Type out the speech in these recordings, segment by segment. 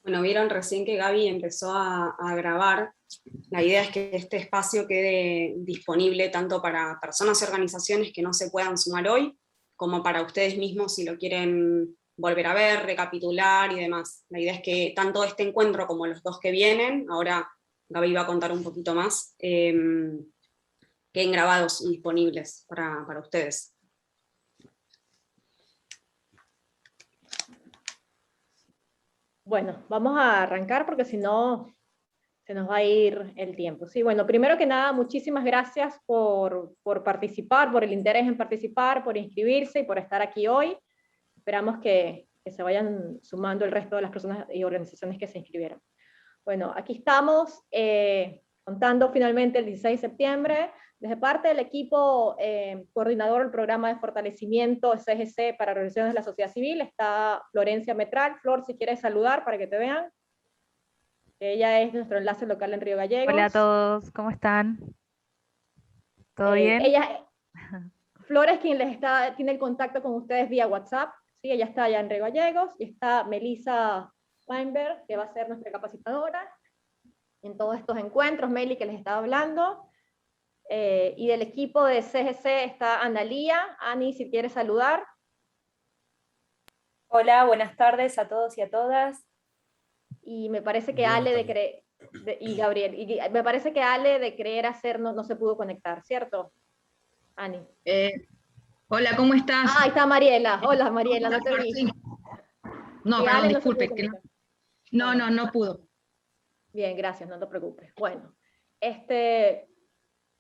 Bueno, vieron recién que Gaby empezó a grabar. La idea es que este espacio quede disponible tanto para personas y organizaciones que no se puedan sumar hoy, como para ustedes mismos si lo quieren volver a ver, recapitular y demás. La idea es que tanto este encuentro como los dos que vienen, ahora Gaby va a contar un poquito más, queden grabados y disponibles para ustedes. Bueno, vamos a arrancar porque si no se nos va a ir el tiempo. Sí, bueno, primero que nada, muchísimas gracias por participar, por el interés en participar, por inscribirse y por estar aquí hoy. Esperamos que se vayan sumando el resto de las personas y organizaciones que se inscribieron. Bueno, aquí estamos contando finalmente el 16 de septiembre. Desde parte del equipo coordinador del programa de fortalecimiento CGC para organizaciones de la sociedad civil está Florencia Metral. Flor, si quieres saludar para que te vean. Ella es nuestro enlace local en Río Gallegos. Hola a todos, ¿cómo están? ¿Todo bien? Flor es quien tiene el contacto con ustedes vía WhatsApp. ¿Sí? Ella está allá en Río Gallegos y está Melissa Weinberg, que va a ser nuestra capacitadora en todos estos encuentros, Meli, que les estaba hablando. Y del equipo de CGC está Analía. Ani, si quieres saludar. Hola, buenas tardes a todos y a todas. Y me parece que Ale y Gabriel, y me parece que Ale de Creer Hacer no se pudo conectar, ¿cierto? Ani. Hola, ¿cómo estás? Ah, ahí está Mariela. Hola, Mariela, no te vi. Sí. No, perdón, Ale disculpe. No pudo. Bien, gracias, no te preocupes. Bueno,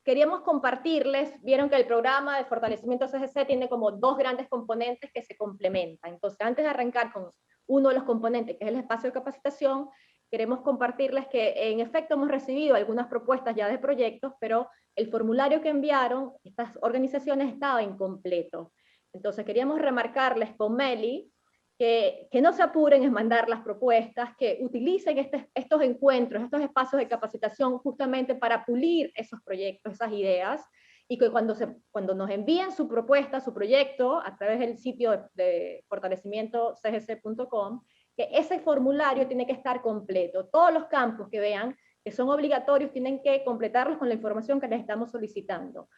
queríamos compartirles, vieron que el programa de fortalecimiento CGC tiene como dos grandes componentes que se complementan. Entonces, antes de arrancar con uno de los componentes, que es el espacio de capacitación, queremos compartirles que en efecto hemos recibido algunas propuestas ya de proyectos, pero el formulario que enviaron estas organizaciones estaba incompleto. Entonces queríamos remarcarles con Meli que no se apuren en mandar las propuestas, que utilicen estos encuentros, estos espacios de capacitación justamente para pulir esos proyectos, esas ideas, y que cuando nos envíen su propuesta, su proyecto, a través del sitio de fortalecimiento cgc.com, que ese formulario tiene que estar completo. Todos los campos que vean que son obligatorios tienen que completarlos con la información que les estamos solicitando.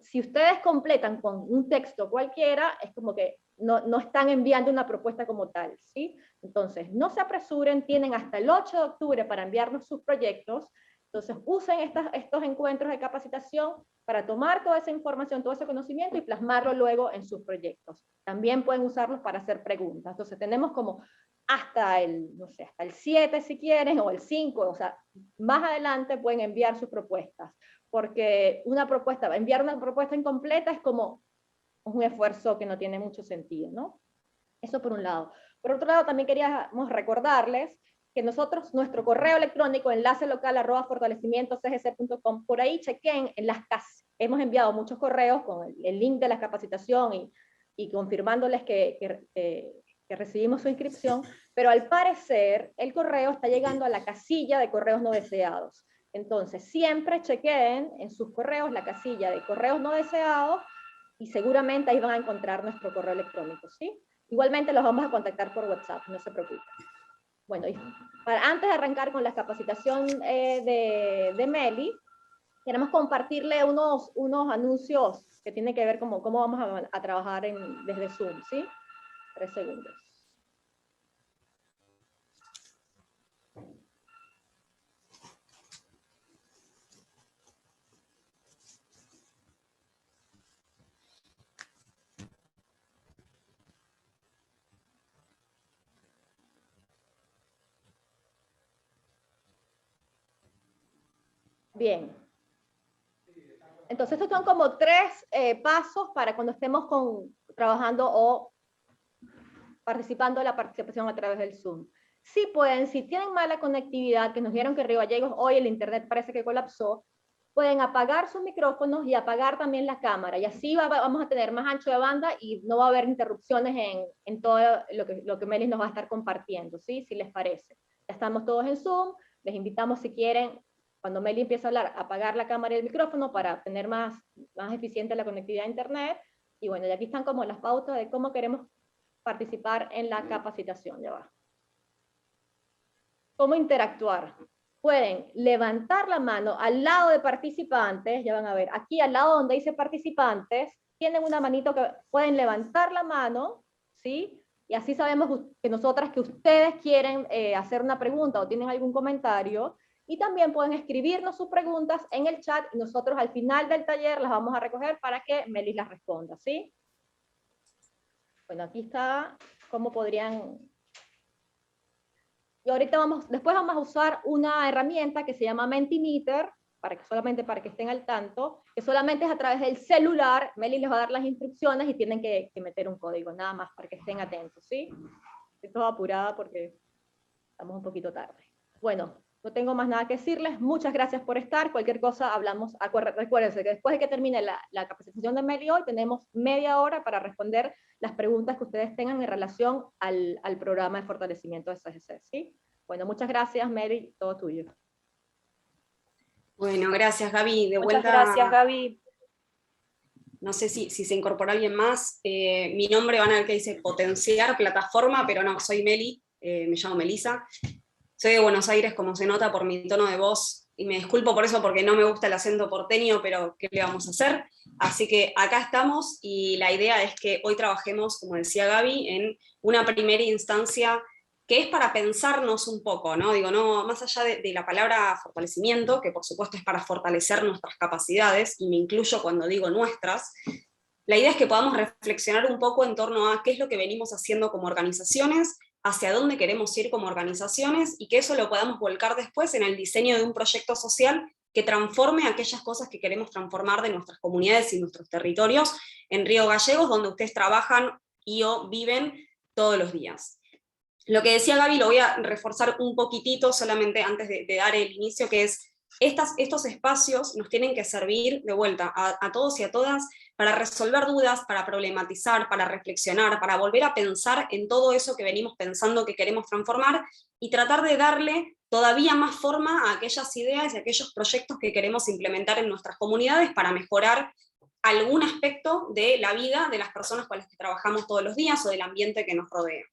Si ustedes completan con un texto cualquiera, es como que no están enviando una propuesta como tal, ¿sí? Entonces, no se apresuren, tienen hasta el 8 de octubre para enviarnos sus proyectos. Entonces, usen estos encuentros de capacitación para tomar toda esa información, todo ese conocimiento y plasmarlo luego en sus proyectos. También pueden usarlos para hacer preguntas. Entonces, tenemos como hasta el 7 si quieren, o el 5, o sea, más adelante pueden enviar sus propuestas, porque enviar una propuesta incompleta es como un esfuerzo que no tiene mucho sentido, ¿no? Eso por un lado. Por otro lado, también queríamos recordarles que nuestro correo electrónico, enlace local @fortalecimientocgc.com, por ahí chequen en las casas. Hemos enviado muchos correos con el link de la capacitación y confirmándoles que recibimos su inscripción, pero al parecer el correo está llegando a la casilla de correos no deseados. Entonces, siempre chequen en sus correos la casilla de correos no deseados y seguramente ahí van a encontrar nuestro correo electrónico, ¿sí? Igualmente los vamos a contactar por WhatsApp, no se preocupen. Bueno, antes de arrancar con la capacitación de Meli, queremos compartirle unos anuncios que tienen que ver cómo vamos a trabajar desde Zoom, ¿sí? 3 segundos. Bien. Entonces estos son como 3 pasos para cuando estemos trabajando o participando de la participación a través del Zoom. Si pueden, si tienen mala conectividad, que nos dijeron que Río Gallegos hoy el internet parece que colapsó, pueden apagar sus micrófonos y apagar también la cámara, y así vamos a tener más ancho de banda y no va a haber interrupciones en todo lo que Melis nos va a estar compartiendo, ¿sí? Si les parece. Ya estamos todos en Zoom, les invitamos si quieren, cuando Meli empiece a hablar, apagar la cámara y el micrófono para tener más eficiente la conectividad a internet, y bueno, y aquí están como las pautas de cómo queremos participar en la capacitación. Ya va. cómo interactuar. Pueden levantar la mano al lado de participantes, ya van a ver, aquí al lado donde dice participantes, tienen una manito que pueden levantar la mano, ¿sí? Y así sabemos que ustedes quieren hacer una pregunta o tienen algún comentario, y también pueden escribirnos sus preguntas en el chat, y nosotros al final del taller las vamos a recoger para que Melis las responda, ¿sí? Bueno, aquí está cómo podrían... Y ahorita después vamos a usar una herramienta que se llama Mentimeter, solamente para que estén al tanto, que solamente es a través del celular. Meli les va a dar las instrucciones y tienen que meter un código, nada más, para que estén atentos, ¿sí? Estoy toda apurada porque estamos un poquito tarde. Bueno, no tengo más nada que decirles. Muchas gracias por estar. Cualquier cosa hablamos. Recuérdense que después de que termine la capacitación de Meli hoy, tenemos media hora para responder las preguntas que ustedes tengan en relación al programa de fortalecimiento de SGC, ¿sí? Bueno, muchas gracias, Meli, todo tuyo. Bueno, gracias, Gaby. De Muchas vuelta, gracias, Gaby. no sé si se incorpora alguien más. Mi nombre van a ver que dice potenciar plataforma, pero no, soy Meli, me llamo Melisa. Soy de Buenos Aires, como se nota por mi tono de voz, y me disculpo por eso porque no me gusta el acento porteño, pero ¿qué le vamos a hacer? Así que acá estamos, y la idea es que hoy trabajemos, como decía Gaby, en una primera instancia que es para pensarnos un poco, ¿no? Digo, no, más allá de la palabra fortalecimiento, que por supuesto es para fortalecer nuestras capacidades, y me incluyo cuando digo nuestras, la idea es que podamos reflexionar un poco en torno a qué es lo que venimos haciendo como organizaciones, hacia dónde queremos ir como organizaciones, y que eso lo podamos volcar después en el diseño de un proyecto social que transforme aquellas cosas que queremos transformar de nuestras comunidades y nuestros territorios en Río Gallegos, donde ustedes trabajan y o viven todos los días. Lo que decía Gaby lo voy a reforzar un poquitito solamente antes de dar el inicio, que es, estos espacios nos tienen que servir de vuelta a todos y a todas para resolver dudas, para problematizar, para reflexionar, para volver a pensar en todo eso que venimos pensando que queremos transformar, y tratar de darle todavía más forma a aquellas ideas y a aquellos proyectos que queremos implementar en nuestras comunidades para mejorar algún aspecto de la vida de las personas con las que trabajamos todos los días o del ambiente que nos rodea.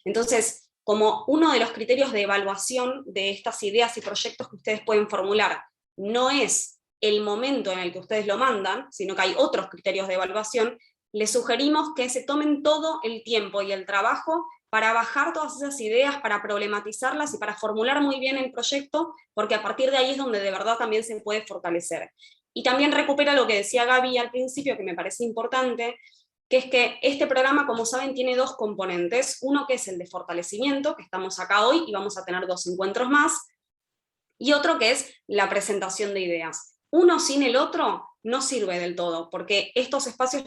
Entonces, como uno de los criterios de evaluación de estas ideas y proyectos que ustedes pueden formular no es el momento en el que ustedes lo mandan, sino que hay otros criterios de evaluación, les sugerimos que se tomen todo el tiempo y el trabajo para bajar todas esas ideas, para problematizarlas y para formular muy bien el proyecto, porque a partir de ahí es donde de verdad también se puede fortalecer. Y también recupera lo que decía Gaby al principio, que me parece importante, que es que este programa, como saben, tiene dos componentes. Uno que es el de fortalecimiento, que estamos acá hoy y vamos a tener 2 encuentros más, y otro que es la presentación de ideas. Uno sin el otro no sirve del todo, porque estos espacios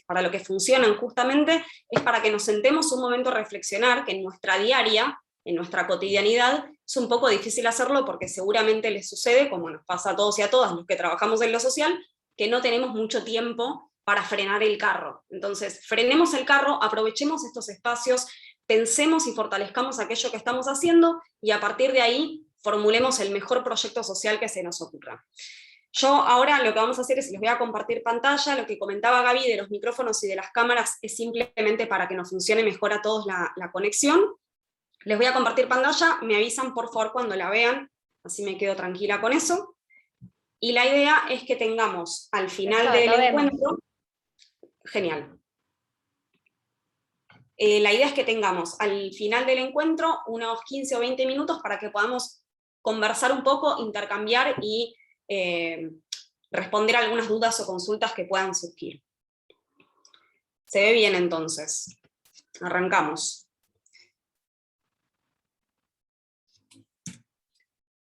para lo que funcionan justamente es para que nos sentemos un momento a reflexionar, que en nuestra diaria, en nuestra cotidianidad, es un poco difícil hacerlo, porque seguramente les sucede, como nos pasa a todos y a todas los que trabajamos en lo social, que no tenemos mucho tiempo para frenar el carro. Entonces, frenemos el carro, aprovechemos estos espacios, pensemos y fortalezcamos aquello que estamos haciendo, y a partir de ahí formulemos el mejor proyecto social que se nos ocurra. Yo ahora lo que vamos a hacer es, les voy a compartir pantalla. Lo que comentaba Gaby de los micrófonos y de las cámaras es simplemente para que nos funcione mejor a todos la conexión. Les voy a compartir pantalla, me avisan por favor cuando la vean, así me quedo tranquila con eso. Y la idea es que tengamos al final del encuentro... Genial. La idea es que tengamos al final del encuentro unos 15 o 20 minutos para que podamos conversar un poco, intercambiar y responder algunas dudas o consultas que puedan surgir. ¿Se ve bien entonces? Arrancamos.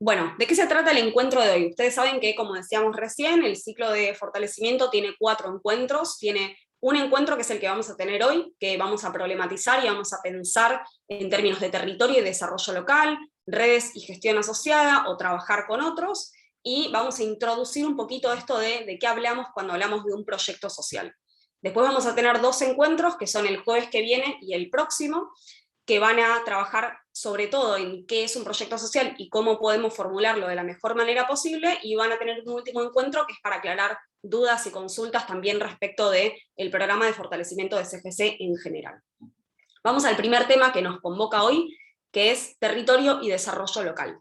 Bueno, ¿de qué se trata el encuentro de hoy? Ustedes saben que, como decíamos recién, el ciclo de fortalecimiento tiene 4 encuentros. Tiene un encuentro que es el que vamos a tener hoy, que vamos a problematizar y vamos a pensar en términos de territorio y desarrollo local, redes y gestión asociada, o trabajar con otros, y vamos a introducir un poquito esto de qué hablamos cuando hablamos de un proyecto social. Después vamos a tener 2 encuentros, que son el jueves que viene y el próximo, que van a trabajar sobre todo en qué es un proyecto social y cómo podemos formularlo de la mejor manera posible, y van a tener un último encuentro que es para aclarar dudas y consultas también respecto del programa de fortalecimiento de SGC en general. Vamos al primer tema que nos convoca hoy, que es territorio y desarrollo local.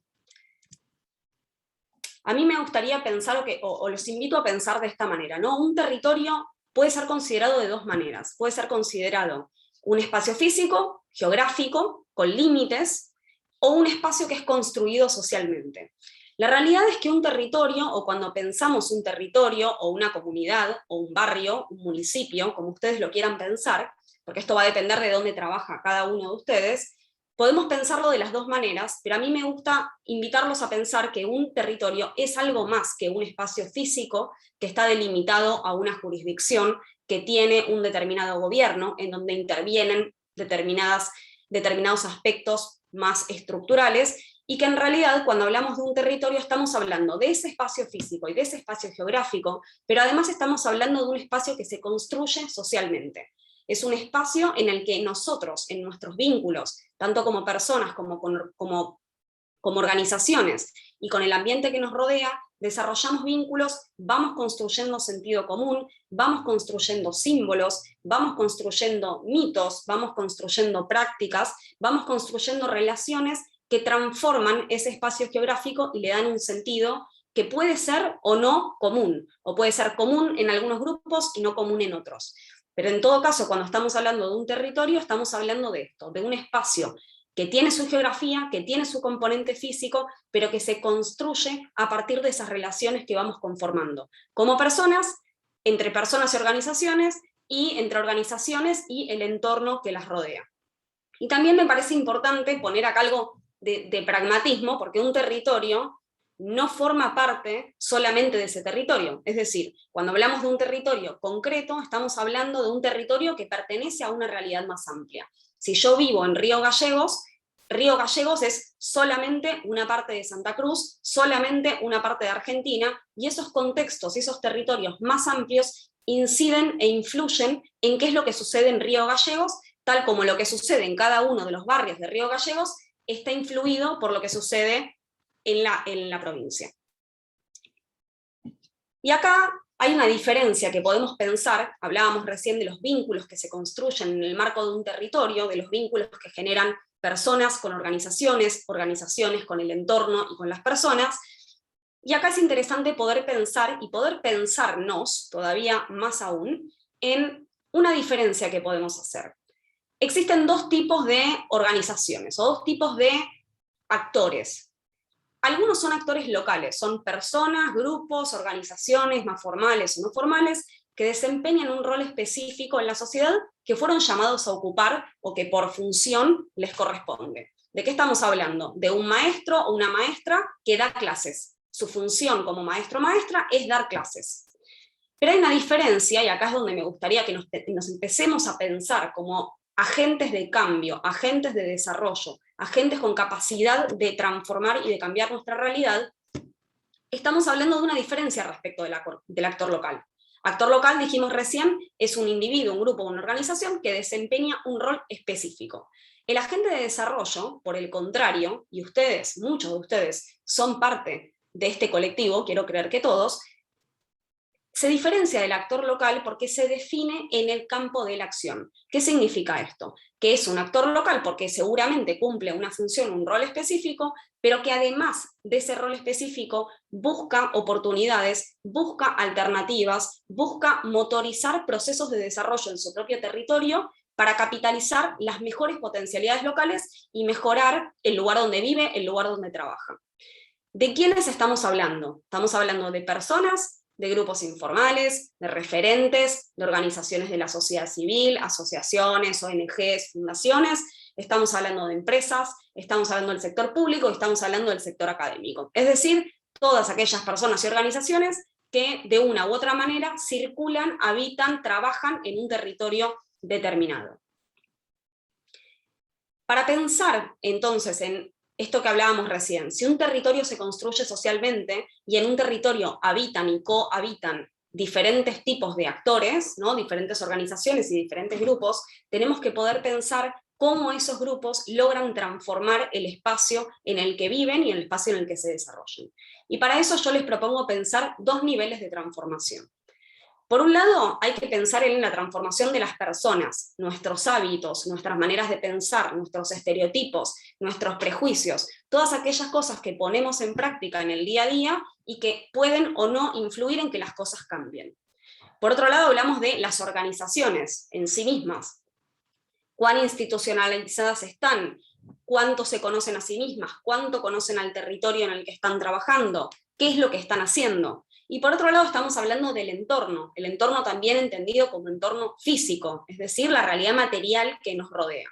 A mí me gustaría pensar, o los invito a pensar de esta manera, ¿no? Un territorio puede ser considerado de dos maneras. Puede ser considerado un espacio físico, geográfico, con límites, o un espacio que es construido socialmente. La realidad es que un territorio, o cuando pensamos un territorio, o una comunidad, o un barrio, un municipio, como ustedes lo quieran pensar, porque esto va a depender de dónde trabaja cada uno de ustedes, podemos pensarlo de las dos maneras, pero a mí me gusta invitarlos a pensar que un territorio es algo más que un espacio físico que está delimitado a una jurisdicción que tiene un determinado gobierno, en donde intervienen determinados aspectos más estructurales, y que en realidad cuando hablamos de un territorio estamos hablando de ese espacio físico y de ese espacio geográfico, pero además estamos hablando de un espacio que se construye socialmente. Es un espacio en el que nosotros, en nuestros vínculos, tanto como personas como organizaciones, y con el ambiente que nos rodea, desarrollamos vínculos, vamos construyendo sentido común, vamos construyendo símbolos, vamos construyendo mitos, vamos construyendo prácticas, vamos construyendo relaciones que transforman ese espacio geográfico y le dan un sentido que puede ser o no común, o puede ser común en algunos grupos y no común en otros. Pero en todo caso, cuando estamos hablando de un territorio, estamos hablando de esto, de un espacio que tiene su geografía, que tiene su componente físico, pero que se construye a partir de esas relaciones que vamos conformando, como personas, entre personas y organizaciones, y entre organizaciones y el entorno que las rodea. Y también me parece importante poner acá algo de pragmatismo, porque un territorio no forma parte solamente de ese territorio. Es decir, cuando hablamos de un territorio concreto, estamos hablando de un territorio que pertenece a una realidad más amplia. Si yo vivo en Río Gallegos es solamente una parte de Santa Cruz, solamente una parte de Argentina, y esos contextos y esos territorios más amplios inciden e influyen en qué es lo que sucede en Río Gallegos, tal como lo que sucede en cada uno de los barrios de Río Gallegos está influido por lo que sucede en la provincia. Y acá hay una diferencia que podemos pensar, hablábamos recién de los vínculos que se construyen en el marco de un territorio, de los vínculos que generan personas con organizaciones, organizaciones con el entorno y con las personas, y acá es interesante poder pensar y poder pensarnos todavía más aún en una diferencia que podemos hacer. Existen dos tipos de organizaciones o dos tipos de actores. Algunos son actores locales, son personas, grupos, organizaciones, más formales o no formales, que desempeñan un rol específico en la sociedad que fueron llamados a ocupar o que por función les corresponde. ¿De qué estamos hablando? De un maestro o una maestra que da clases. Su función como maestro o maestra es dar clases. Pero hay una diferencia, y acá es donde me gustaría que nos empecemos a pensar como agentes de cambio, agentes de desarrollo, agentes con capacidad de transformar y de cambiar nuestra realidad. Estamos hablando de una diferencia respecto del actor local. Actor local, dijimos recién, es un individuo, un grupo, una organización que desempeña un rol específico. El agente de desarrollo, por el contrario, y ustedes, muchos de ustedes, son parte de este colectivo, quiero creer que todos, se diferencia del actor local porque se define en el campo de la acción. ¿Qué significa esto? Que es un actor local porque seguramente cumple una función, un rol específico, pero que además de ese rol específico busca oportunidades, busca alternativas, busca motorizar procesos de desarrollo en su propio territorio para capitalizar las mejores potencialidades locales y mejorar el lugar donde vive, el lugar donde trabaja. ¿De quiénes estamos hablando? Estamos hablando de personas, de grupos informales, de referentes, de organizaciones de la sociedad civil, asociaciones, ONGs, fundaciones, estamos hablando de empresas, estamos hablando del sector público, estamos hablando del sector académico. Es decir, todas aquellas personas y organizaciones que de una u otra manera circulan, habitan, trabajan en un territorio determinado. Para pensar entonces en esto que hablábamos recién, si un territorio se construye socialmente y en un territorio habitan y cohabitan diferentes tipos de actores, ¿no? Diferentes organizaciones y diferentes grupos, tenemos que poder pensar cómo esos grupos logran transformar el espacio en el que viven y el espacio en el que se desarrollan. Y para eso yo les propongo pensar dos niveles de transformación. Por un lado, hay que pensar en la transformación de las personas, nuestros hábitos, nuestras maneras de pensar, nuestros estereotipos, nuestros prejuicios, todas aquellas cosas que ponemos en práctica en el día a día y que pueden o no influir en que las cosas cambien. Por otro lado, hablamos de las organizaciones en sí mismas. ¿Cuán institucionalizadas están? ¿Cuánto se conocen a sí mismas? ¿Cuánto conocen al territorio en el que están trabajando? ¿Qué es lo que están haciendo? Y por otro lado estamos hablando del entorno, el entorno también entendido como entorno físico, es decir, la realidad material que nos rodea.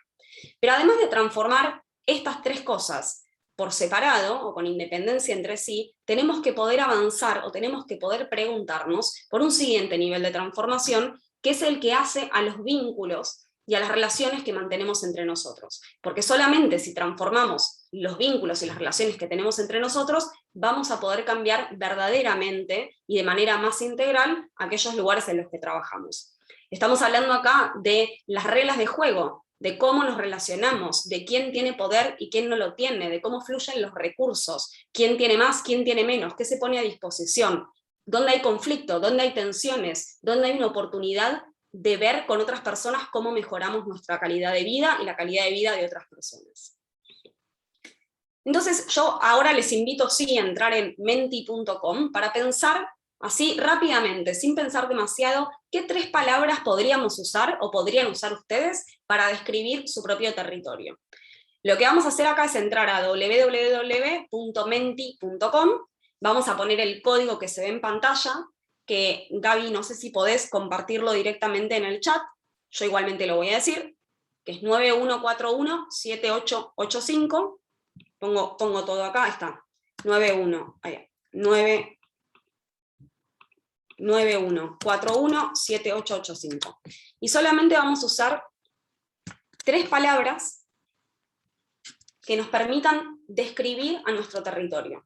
Pero además de transformar estas tres cosas por separado o con independencia entre sí, tenemos que poder avanzar o tenemos que poder preguntarnos por un siguiente nivel de transformación, que es el que hace a los vínculos y a las relaciones que mantenemos entre nosotros. Porque solamente si transformamos los vínculos y las relaciones que tenemos entre nosotros, vamos a poder cambiar verdaderamente y de manera más integral aquellos lugares en los que trabajamos. Estamos hablando acá de las reglas de juego, de cómo nos relacionamos, de quién tiene poder y quién no lo tiene, de cómo fluyen los recursos, quién tiene más, quién tiene menos, qué se pone a disposición, dónde hay conflicto, dónde hay tensiones, dónde hay una oportunidad de ver con otras personas cómo mejoramos nuestra calidad de vida y la calidad de vida de otras personas. Entonces yo ahora les invito sí a entrar en menti.com para pensar así rápidamente, sin pensar demasiado, qué tres palabras podríamos usar o podrían usar ustedes para describir su propio territorio. Lo que vamos a hacer acá es entrar a www.menti.com, vamos a poner el código que se ve en pantalla, que Gaby, no sé si podés compartirlo directamente en el chat, yo igualmente lo voy a decir, que es 9141-7885, pongo todo acá, ahí está, 9141-7885. Y solamente vamos a usar tres palabras que nos permitan describir a nuestro territorio.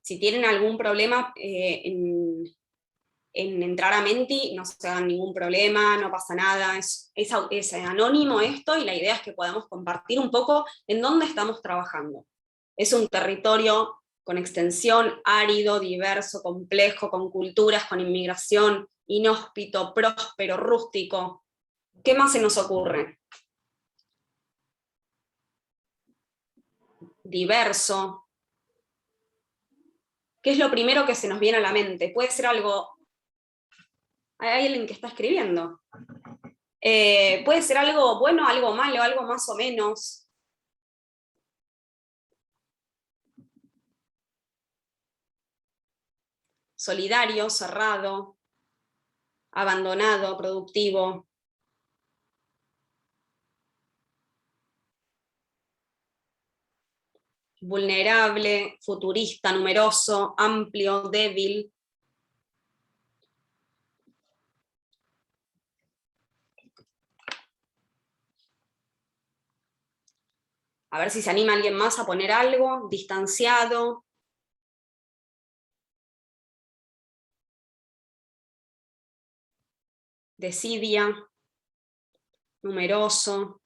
Si tienen algún problema en entrar a Menti, no se hagan ningún problema, no pasa nada, es anónimo esto, y la idea es que podamos compartir un poco en dónde estamos trabajando. Es un territorio con extensión, árido, diverso, complejo, con culturas, con inmigración, inhóspito, próspero, rústico. ¿Qué más se nos ocurre? Diverso. ¿Qué es lo primero que se nos viene a la mente? Puede ser algo... Hay alguien que está escribiendo. Puede ser algo bueno, algo malo, algo más o menos. Solidario, cerrado, abandonado, productivo. Vulnerable, futurista, numeroso, amplio, débil. A ver si se anima alguien más a poner algo, distanciado. Desidia, numeroso.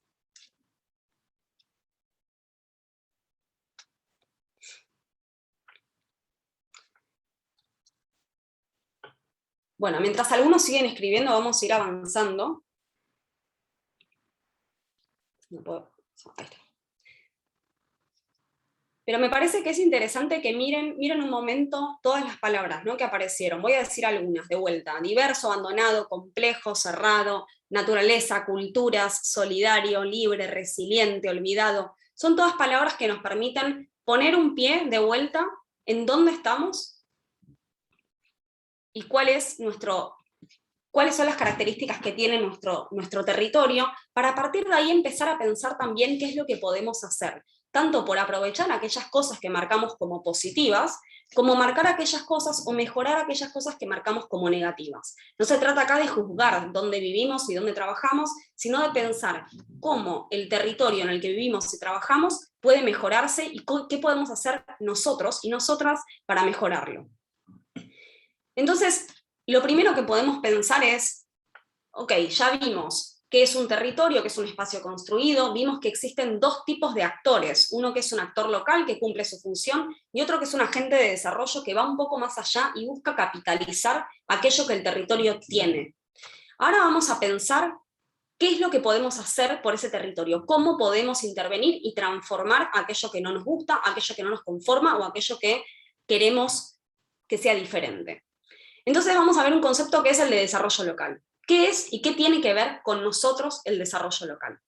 Bueno, mientras algunos siguen escribiendo, vamos a ir avanzando. No puedo. Ahí está. Pero me parece que es interesante que miren un momento todas las palabras, ¿no?, que aparecieron. Voy a decir algunas de vuelta. Diverso, abandonado, complejo, cerrado, naturaleza, culturas, solidario, libre, resiliente, olvidado. Son todas palabras que nos permiten poner un pie de vuelta en dónde estamos y cuáles son las características que tiene nuestro territorio, para a partir de ahí empezar a pensar también qué es lo que podemos hacer, tanto por aprovechar aquellas cosas que marcamos como positivas, como marcar aquellas cosas o mejorar aquellas cosas que marcamos como negativas. No se trata acá de juzgar dónde vivimos y dónde trabajamos, sino de pensar cómo el territorio en el que vivimos y trabajamos puede mejorarse y qué podemos hacer nosotros y nosotras para mejorarlo. Entonces, lo primero que podemos pensar es, ok, ya vimos qué es un territorio, qué es un espacio construido, vimos que existen dos tipos de actores, uno que es un actor local que cumple su función, y otro que es un agente de desarrollo que va un poco más allá y busca capitalizar aquello que el territorio tiene. Ahora vamos a pensar qué es lo que podemos hacer por ese territorio, cómo podemos intervenir y transformar aquello que no nos gusta, aquello que no nos conforma o aquello que queremos que sea diferente. Entonces vamos a ver un concepto que es el de desarrollo local. ¿Qué es y qué tiene que ver con nosotros el desarrollo local?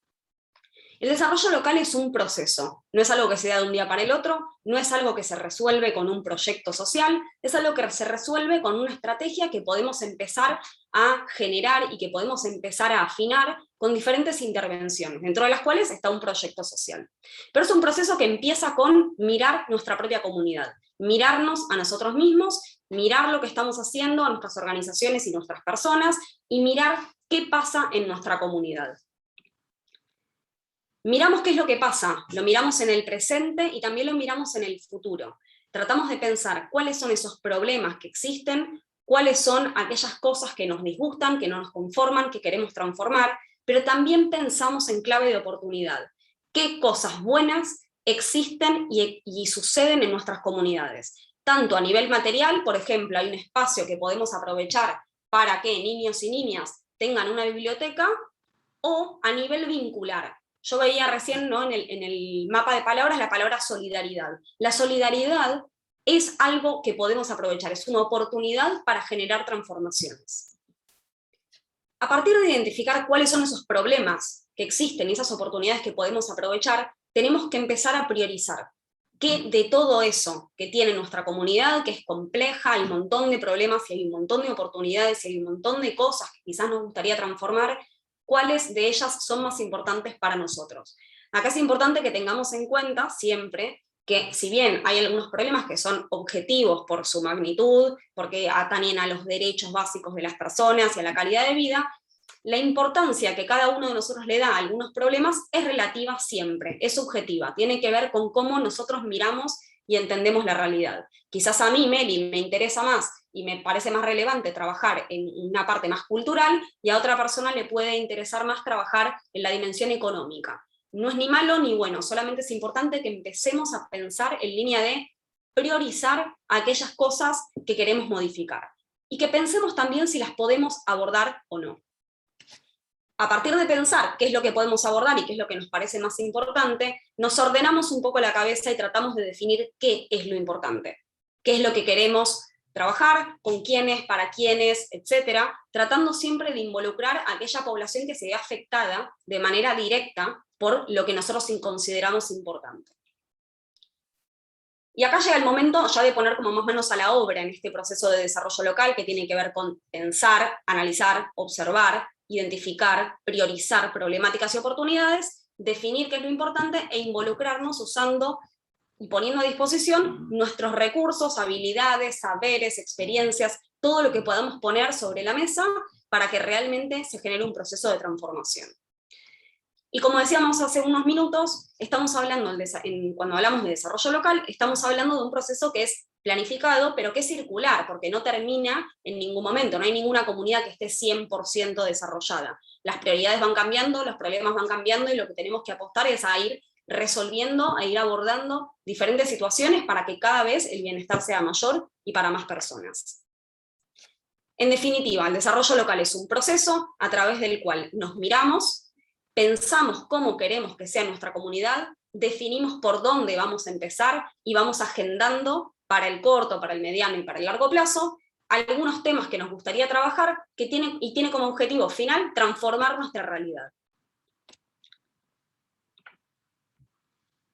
El desarrollo local es un proceso, no es algo que se da de un día para el otro, no es algo que se resuelve con un proyecto social, es algo que se resuelve con una estrategia que podemos empezar a generar y que podemos empezar a afinar con diferentes intervenciones, dentro de las cuales está un proyecto social. Pero es un proceso que empieza con mirar nuestra propia comunidad, mirarnos a nosotros mismos, mirar lo que estamos haciendo a nuestras organizaciones y nuestras personas, y mirar qué pasa en nuestra comunidad. Miramos qué es lo que pasa, lo miramos en el presente y también lo miramos en el futuro. Tratamos de pensar cuáles son esos problemas que existen, cuáles son aquellas cosas que nos disgustan, que no nos conforman, que queremos transformar, pero también pensamos en clave de oportunidad. ¿Qué cosas buenas existen y suceden en nuestras comunidades? Tanto a nivel material, por ejemplo, hay un espacio que podemos aprovechar para que niños y niñas tengan una biblioteca, o a nivel vincular. Yo veía recién, ¿no?, en el mapa de palabras la palabra solidaridad. La solidaridad es algo que podemos aprovechar, es una oportunidad para generar transformaciones. A partir de identificar cuáles son esos problemas que existen y esas oportunidades que podemos aprovechar, tenemos que empezar a priorizar. ¿Qué de todo eso que tiene nuestra comunidad, que es compleja, hay un montón de problemas y hay un montón de oportunidades y hay un montón de cosas que quizás nos gustaría transformar, cuáles de ellas son más importantes para nosotros? Acá es importante que tengamos en cuenta siempre que, si bien hay algunos problemas que son objetivos por su magnitud, porque atañen a los derechos básicos de las personas y a la calidad de vida, la importancia que cada uno de nosotros le da a algunos problemas es relativa siempre, es subjetiva, tiene que ver con cómo nosotros miramos y entendemos la realidad. Quizás a mí, Meli, me interesa más y me parece más relevante trabajar en una parte más cultural, y a otra persona le puede interesar más trabajar en la dimensión económica. No es ni malo ni bueno, solamente es importante que empecemos a pensar en línea de priorizar aquellas cosas que queremos modificar, y que pensemos también si las podemos abordar o no. A partir de pensar qué es lo que podemos abordar y qué es lo que nos parece más importante, nos ordenamos un poco la cabeza y tratamos de definir qué es lo importante, qué es lo que queremos trabajar, con quiénes, para quiénes, etcétera, tratando siempre de involucrar a aquella población que se ve afectada de manera directa por lo que nosotros consideramos importante. Y acá llega el momento ya de poner como más manos a la obra en este proceso de desarrollo local, que tiene que ver con pensar, analizar, observar, identificar, priorizar problemáticas y oportunidades, definir qué es lo importante e involucrarnos usando y poniendo a disposición nuestros recursos, habilidades, saberes, experiencias, todo lo que podamos poner sobre la mesa para que realmente se genere un proceso de transformación. Y como decíamos hace unos minutos, estamos hablando, cuando hablamos de desarrollo local, estamos hablando de un proceso que es planificado, pero que es circular, porque no termina en ningún momento, no hay ninguna comunidad que esté 100% desarrollada. Las prioridades van cambiando, los problemas van cambiando, y lo que tenemos que apostar es a ir resolviendo, a ir abordando diferentes situaciones para que cada vez el bienestar sea mayor y para más personas. En definitiva, el desarrollo local es un proceso a través del cual nos miramos, pensamos cómo queremos que sea nuestra comunidad, definimos por dónde vamos a empezar y vamos agendando para el corto, para el mediano y para el largo plazo algunos temas que nos gustaría trabajar que tiene como objetivo final transformar nuestra realidad.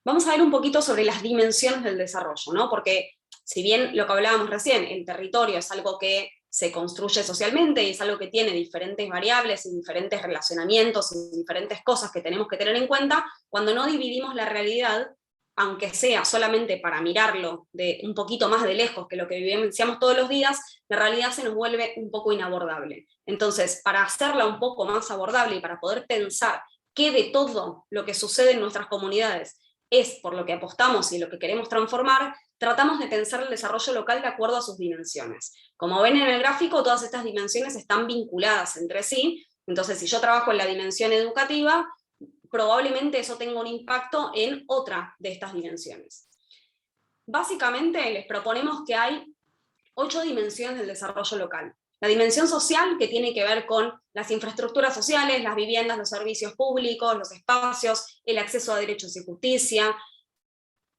Vamos a ver un poquito sobre las dimensiones del desarrollo, ¿no? Porque si bien lo que hablábamos recién, el territorio es algo que se construye socialmente y es algo que tiene diferentes variables y diferentes relacionamientos y diferentes cosas que tenemos que tener en cuenta, cuando no dividimos la realidad, aunque sea solamente para mirarlo de un poquito más de lejos que lo que vivenciamos todos los días, la realidad se nos vuelve un poco inabordable. Entonces, para hacerla un poco más abordable y para poder pensar qué de todo lo que sucede en nuestras comunidades es por lo que apostamos y lo que queremos transformar, tratamos de pensar el desarrollo local de acuerdo a sus dimensiones. Como ven en el gráfico, todas estas dimensiones están vinculadas entre sí, entonces si yo trabajo en la dimensión educativa, probablemente eso tenga un impacto en otra de estas dimensiones. Básicamente les proponemos que hay 8 dimensiones del desarrollo local. La dimensión social, que tiene que ver con las infraestructuras sociales, las viviendas, los servicios públicos, los espacios, el acceso a derechos y justicia.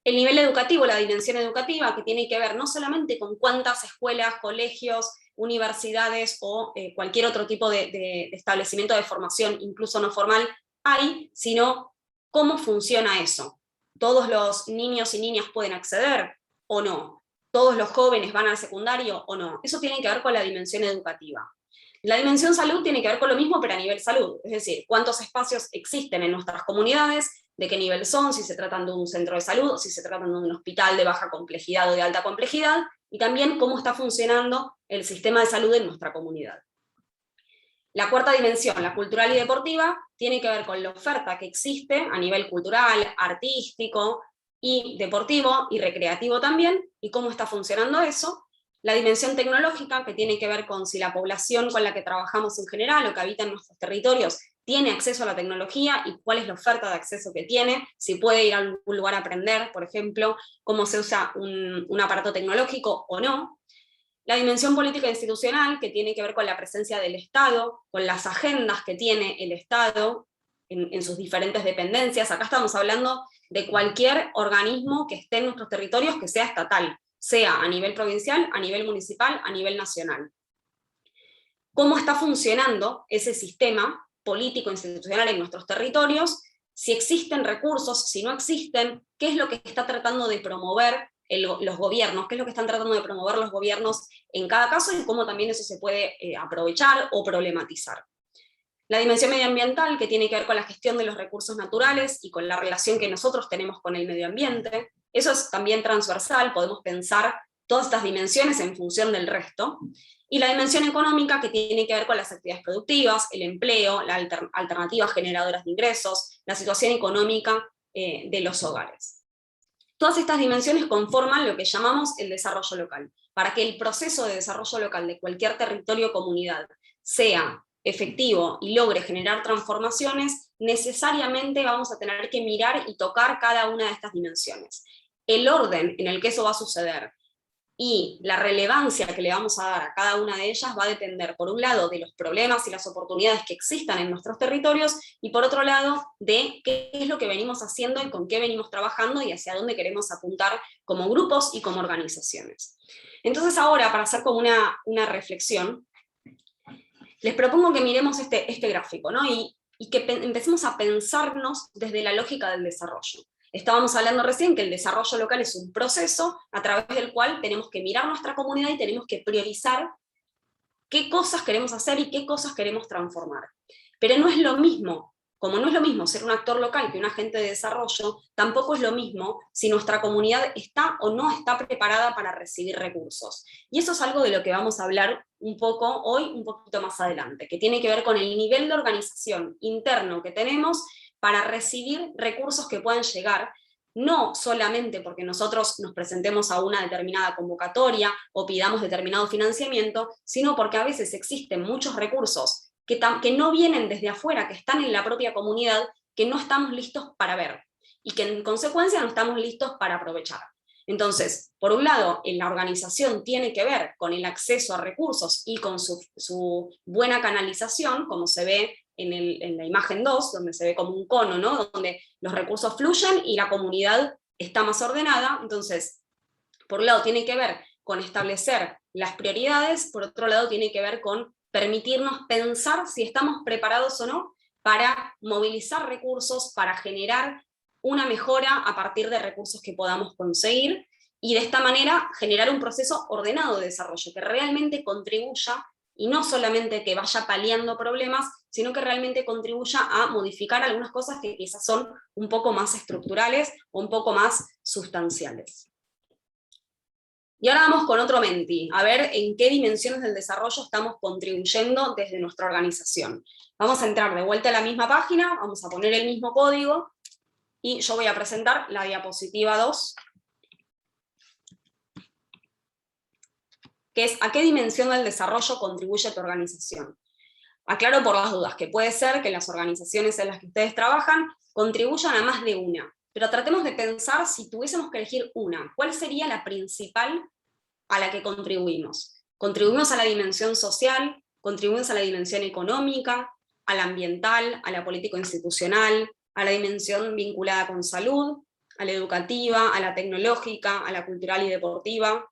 El nivel educativo, la dimensión educativa, que tiene que ver no solamente con cuántas escuelas, colegios, universidades o cualquier otro tipo de establecimiento de formación, incluso no formal, hay, sino cómo funciona eso. ¿Todos los niños y niñas pueden acceder o no? ¿Todos los jóvenes van al secundario o no? Eso tiene que ver con la dimensión educativa. La dimensión salud tiene que ver con lo mismo, pero a nivel salud, es decir, cuántos espacios existen en nuestras comunidades, de qué nivel son, si se tratan de un centro de salud, o si se tratan de un hospital de baja complejidad o de alta complejidad, y también cómo está funcionando el sistema de salud en nuestra comunidad. La cuarta dimensión, la cultural y deportiva, tiene que ver con la oferta que existe a nivel cultural, artístico y deportivo y recreativo también, y cómo está funcionando eso. La dimensión tecnológica, que tiene que ver con si la población con la que trabajamos en general o que habita en nuestros territorios tiene acceso a la tecnología y cuál es la oferta de acceso que tiene, si puede ir a algún lugar a aprender, por ejemplo, cómo se usa un aparato tecnológico o no. La dimensión política e institucional, que tiene que ver con la presencia del Estado, con las agendas que tiene el Estado en sus diferentes dependencias. Acá estamos hablando de cualquier organismo que esté en nuestros territorios que sea estatal, sea a nivel provincial, a nivel municipal, a nivel nacional. ¿Cómo está funcionando ese sistema político institucional en nuestros territorios? Si existen recursos, si no existen, ¿qué es lo que está tratando de promover los gobiernos? ¿Qué es lo que están tratando de promover los gobiernos en cada caso y cómo también eso se puede aprovechar o problematizar? La dimensión medioambiental, que tiene que ver con la gestión de los recursos naturales y con la relación que nosotros tenemos con el medio ambiente. Eso es también transversal, podemos pensar todas estas dimensiones en función del resto. Y la dimensión económica, que tiene que ver con las actividades productivas, el empleo, las alternativas generadoras de ingresos, la situación económica de los hogares. Todas estas dimensiones conforman lo que llamamos el desarrollo local. Para que el proceso de desarrollo local de cualquier territorio o comunidad sea efectivo y logre generar transformaciones, necesariamente vamos a tener que mirar y tocar cada una de estas dimensiones. El orden en el que eso va a suceder y la relevancia que le vamos a dar a cada una de ellas va a depender, por un lado, de los problemas y las oportunidades que existan en nuestros territorios, y por otro lado, de qué es lo que venimos haciendo y con qué venimos trabajando y hacia dónde queremos apuntar como grupos y como organizaciones. Entonces ahora, para hacer como una reflexión, les propongo que miremos este gráfico, ¿no? y que empecemos a pensarnos desde la lógica del desarrollo. Estábamos hablando recién que el desarrollo local es un proceso a través del cual tenemos que mirar nuestra comunidad y tenemos que priorizar qué cosas queremos hacer y qué cosas queremos transformar. Pero no es lo mismo, como no es lo mismo ser un actor local que un agente de desarrollo, tampoco es lo mismo si nuestra comunidad está o no está preparada para recibir recursos. Y eso es algo de lo que vamos a hablar un poco hoy, un poquito más adelante, que tiene que ver con el nivel de organización interno que tenemos para recibir recursos que puedan llegar, no solamente porque nosotros nos presentemos a una determinada convocatoria o pidamos determinado financiamiento, sino porque a veces existen muchos recursos que no vienen desde afuera, que están en la propia comunidad, que no estamos listos para ver, y que en consecuencia no estamos listos para aprovechar. Entonces, por un lado, la organización tiene que ver con el acceso a recursos y con su buena canalización, como se ve en la imagen 2, donde se ve como un cono, ¿no? Donde los recursos fluyen y la comunidad está más ordenada. Entonces, por un lado tiene que ver con establecer las prioridades, por otro lado tiene que ver con permitirnos pensar si estamos preparados o no para movilizar recursos, para generar una mejora a partir de recursos que podamos conseguir, y de esta manera generar un proceso ordenado de desarrollo que realmente contribuya, y no solamente que vaya paliando problemas, sino que realmente contribuya a modificar algunas cosas que quizás son un poco más estructurales o un poco más sustanciales. Y ahora vamos con otro Menti, a ver en qué dimensiones del desarrollo estamos contribuyendo desde nuestra organización. Vamos a entrar de vuelta a la misma página, vamos a poner el mismo código, y yo voy a presentar la diapositiva 2, que es ¿a qué dimensión del desarrollo contribuye tu organización? Aclaro por las dudas, que puede ser que las organizaciones en las que ustedes trabajan contribuyan a más de una, pero tratemos de pensar si tuviésemos que elegir una, ¿cuál sería la principal a la que contribuimos? ¿Contribuimos a la dimensión social? ¿Contribuimos a la dimensión económica? ¿A la ambiental? ¿A la político-institucional? ¿A la dimensión vinculada con salud? ¿A la educativa? ¿A la tecnológica? ¿A la cultural y deportiva?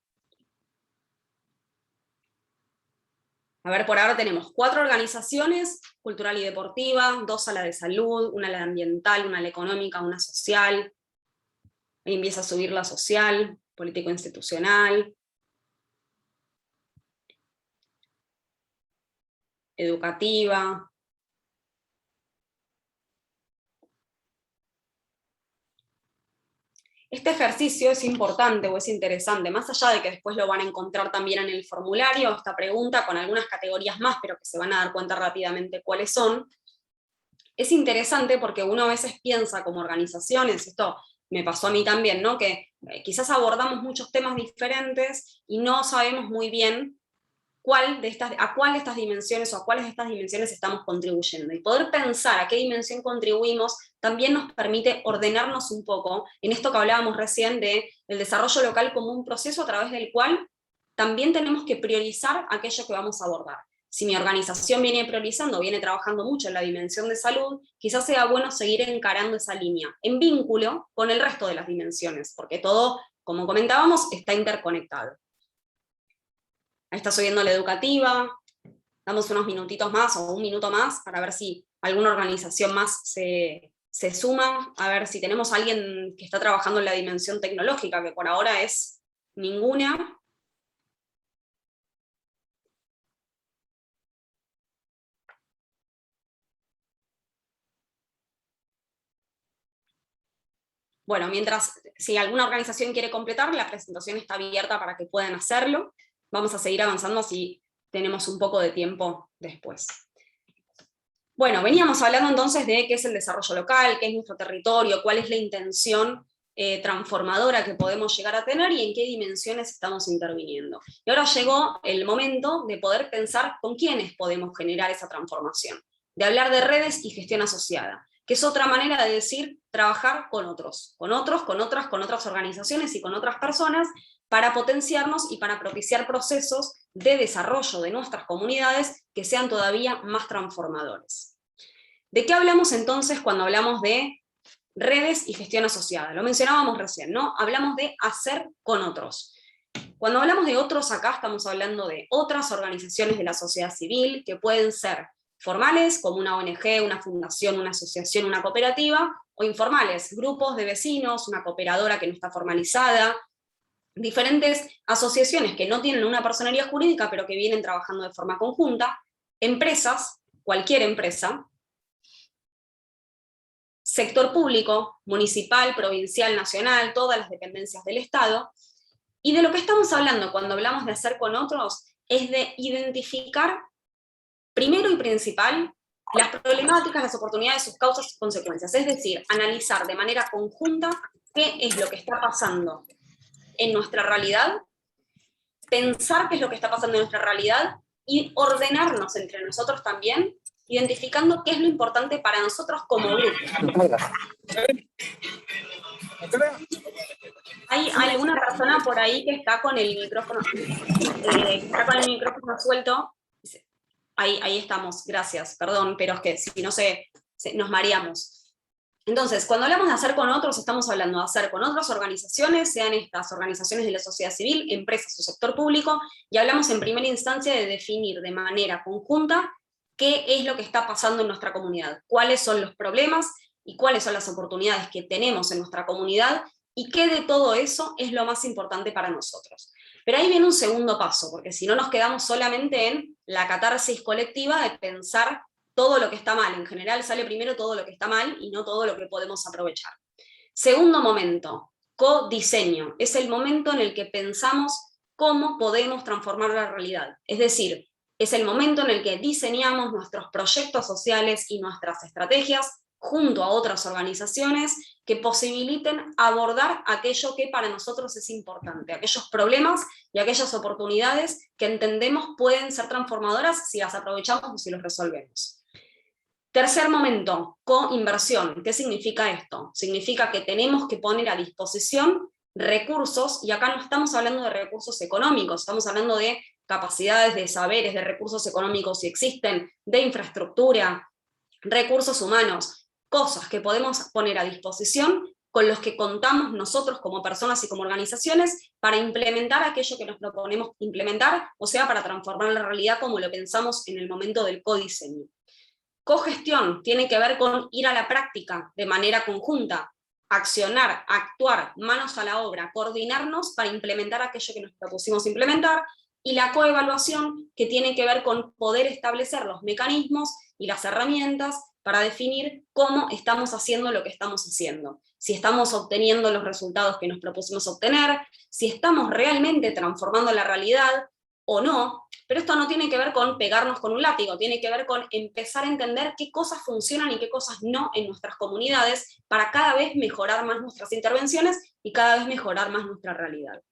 A ver, por ahora tenemos 4 organizaciones, cultural y deportiva, 2 a la de salud, una a la ambiental, una a la económica, una social. Ahí empieza a subir la social, político-institucional, educativa. Este ejercicio es importante o es interesante, más allá de que después lo van a encontrar también en el formulario, esta pregunta con algunas categorías más, pero que se van a dar cuenta rápidamente cuáles son. Es interesante porque uno a veces piensa como organizaciones, esto me pasó a mí también, ¿no? Que quizás abordamos muchos temas diferentes y no sabemos muy bien a cuál de estas dimensiones o a cuáles de estas dimensiones estamos contribuyendo. Y poder pensar a qué dimensión contribuimos también nos permite ordenarnos un poco en esto que hablábamos recién del desarrollo local como un proceso a través del cual también tenemos que priorizar aquello que vamos a abordar. Si mi organización viene priorizando, viene trabajando mucho en la dimensión de salud, quizás sea bueno seguir encarando esa línea, en vínculo con el resto de las dimensiones, porque todo, como comentábamos, está interconectado. Ahí está subiendo la educativa, damos unos minutitos más o un minuto más para ver si alguna organización más se suma, a ver si tenemos a alguien que está trabajando en la dimensión tecnológica, que por ahora es ninguna. Bueno, si alguna organización quiere completar, la presentación está abierta para que puedan hacerlo. Vamos a seguir avanzando si tenemos un poco de tiempo después. Bueno, veníamos hablando entonces de qué es el desarrollo local, qué es nuestro territorio, cuál es la intención transformadora que podemos llegar a tener y en qué dimensiones estamos interviniendo. Y ahora llegó el momento de poder pensar con quiénes podemos generar esa transformación, de hablar de redes y gestión asociada, que es otra manera de decir trabajar con otras organizaciones y con otras personas para potenciarnos y para propiciar procesos de desarrollo de nuestras comunidades que sean todavía más transformadores. ¿De qué hablamos entonces cuando hablamos de redes y gestión asociada? Lo mencionábamos recién, ¿no? Hablamos de hacer con otros. Cuando hablamos de otros acá estamos hablando de otras organizaciones de la sociedad civil que pueden ser formales, como una ONG, una fundación, una asociación, una cooperativa, o informales, grupos de vecinos, una cooperadora que no está formalizada, diferentes asociaciones que no tienen una personería jurídica, pero que vienen trabajando de forma conjunta, empresas, cualquier empresa, sector público, municipal, provincial, nacional, todas las dependencias del Estado, y de lo que estamos hablando cuando hablamos de hacer con otros, es de identificar, primero y principal, las problemáticas, las oportunidades, sus causas y consecuencias, es decir, analizar de manera conjunta qué es lo que está pasando en nuestra realidad, pensar qué es lo que está pasando en nuestra realidad y ordenarnos entre nosotros también, identificando qué es lo importante para nosotros como grupo. ¿Hay alguna persona por ahí que está con el micrófono, suelto? Ahí estamos, gracias, perdón, pero es que si no nos mareamos. Entonces, cuando hablamos de hacer con otros, estamos hablando de hacer con otras organizaciones, sean estas organizaciones de la sociedad civil, empresas o sector público, y hablamos en primera instancia de definir de manera conjunta qué es lo que está pasando en nuestra comunidad, cuáles son los problemas y cuáles son las oportunidades que tenemos en nuestra comunidad, y qué de todo eso es lo más importante para nosotros. Pero ahí viene un segundo paso, porque si no nos quedamos solamente en la catarsis colectiva de pensar todo lo que está mal. En general sale primero todo lo que está mal y no todo lo que podemos aprovechar. Segundo momento, codiseño. Es el momento en el que pensamos cómo podemos transformar la realidad. Es decir, es el momento en el que diseñamos nuestros proyectos sociales y nuestras estrategias junto a otras organizaciones que posibiliten abordar aquello que para nosotros es importante, aquellos problemas y aquellas oportunidades que entendemos pueden ser transformadoras si las aprovechamos o si los resolvemos. Tercer momento, coinversión. ¿Qué significa esto? Significa que tenemos que poner a disposición recursos, y acá no estamos hablando de recursos económicos, estamos hablando de capacidades, de saberes, de recursos económicos si existen, de infraestructura, recursos humanos, cosas que podemos poner a disposición con los que contamos nosotros como personas y como organizaciones para implementar aquello que nos proponemos implementar, o sea, para transformar la realidad como lo pensamos en el momento del codiseño. Cogestión tiene que ver con ir a la práctica de manera conjunta, accionar, actuar, manos a la obra, coordinarnos para implementar aquello que nos propusimos implementar, y la coevaluación, que tiene que ver con poder establecer los mecanismos y las herramientas para definir cómo estamos haciendo lo que estamos haciendo, si estamos obteniendo los resultados que nos propusimos obtener, si estamos realmente transformando la realidad o no. Pero esto no tiene que ver con pegarnos con un látigo, tiene que ver con empezar a entender qué cosas funcionan y qué cosas no en nuestras comunidades para cada vez mejorar más nuestras intervenciones y cada vez mejorar más nuestra realidad.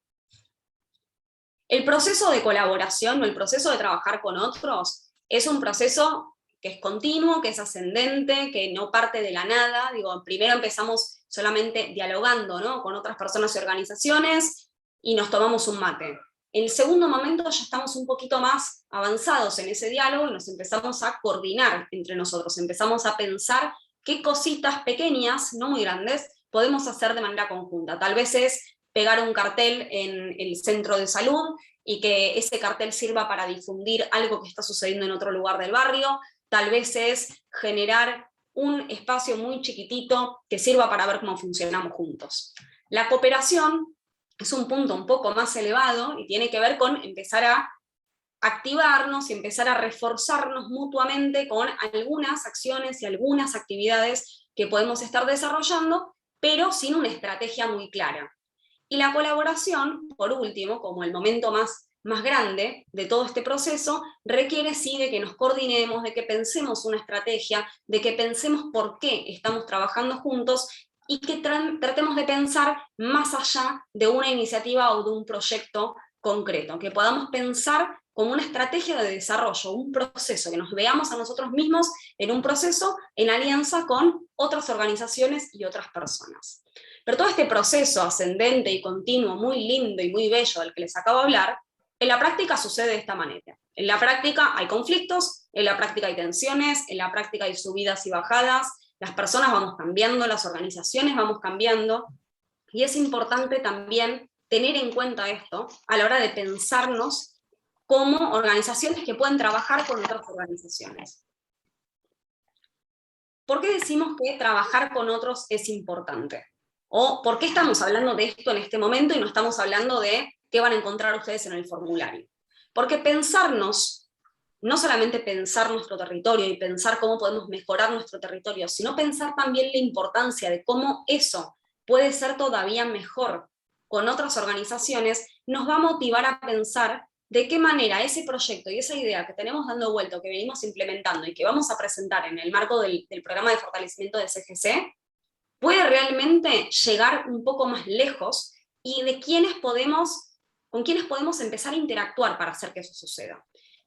El proceso de colaboración o el proceso de trabajar con otros es un proceso que es continuo, que es ascendente, que no parte de la nada. Digo, primero empezamos solamente dialogando, ¿no?, con otras personas y organizaciones y nos tomamos un mate. En el segundo momento ya estamos un poquito más avanzados en ese diálogo y nos empezamos a coordinar entre nosotros, empezamos a pensar qué cositas pequeñas, no muy grandes, podemos hacer de manera conjunta. Tal vez es pegar un cartel en el centro de salud y que ese cartel sirva para difundir algo que está sucediendo en otro lugar del barrio, tal vez es generar un espacio muy chiquitito que sirva para ver cómo funcionamos juntos. La cooperación es un punto un poco más elevado y tiene que ver con empezar a activarnos y empezar a reforzarnos mutuamente con algunas acciones y algunas actividades que podemos estar desarrollando, pero sin una estrategia muy clara. Y la colaboración, por último, como el momento más grande de todo este proceso, requiere sí de que nos coordinemos, de que pensemos una estrategia, de que pensemos por qué estamos trabajando juntos y que tratemos de pensar más allá de una iniciativa o de un proyecto concreto, que podamos pensar como una estrategia de desarrollo, un proceso, que nos veamos a nosotros mismos en un proceso en alianza con otras organizaciones y otras personas. Pero todo este proceso ascendente y continuo, muy lindo y muy bello del que les acabo de hablar, en la práctica sucede de esta manera. En la práctica hay conflictos, en la práctica hay tensiones, en la práctica hay subidas y bajadas, las personas vamos cambiando, las organizaciones vamos cambiando, y es importante también tener en cuenta esto a la hora de pensarnos como organizaciones que pueden trabajar con otras organizaciones. ¿Por qué decimos que trabajar con otros es importante? ¿O por qué estamos hablando de esto en este momento y no estamos hablando de qué van a encontrar ustedes en el formulario? Porque pensarnos, no solamente pensar nuestro territorio y pensar cómo podemos mejorar nuestro territorio, sino pensar también la importancia de cómo eso puede ser todavía mejor con otras organizaciones, nos va a motivar a pensar de qué manera ese proyecto y esa idea que tenemos dando vuelta, que venimos implementando y que vamos a presentar en el marco del programa de fortalecimiento del CGC, puede realmente llegar un poco más lejos y de con quiénes podemos empezar a interactuar para hacer que eso suceda.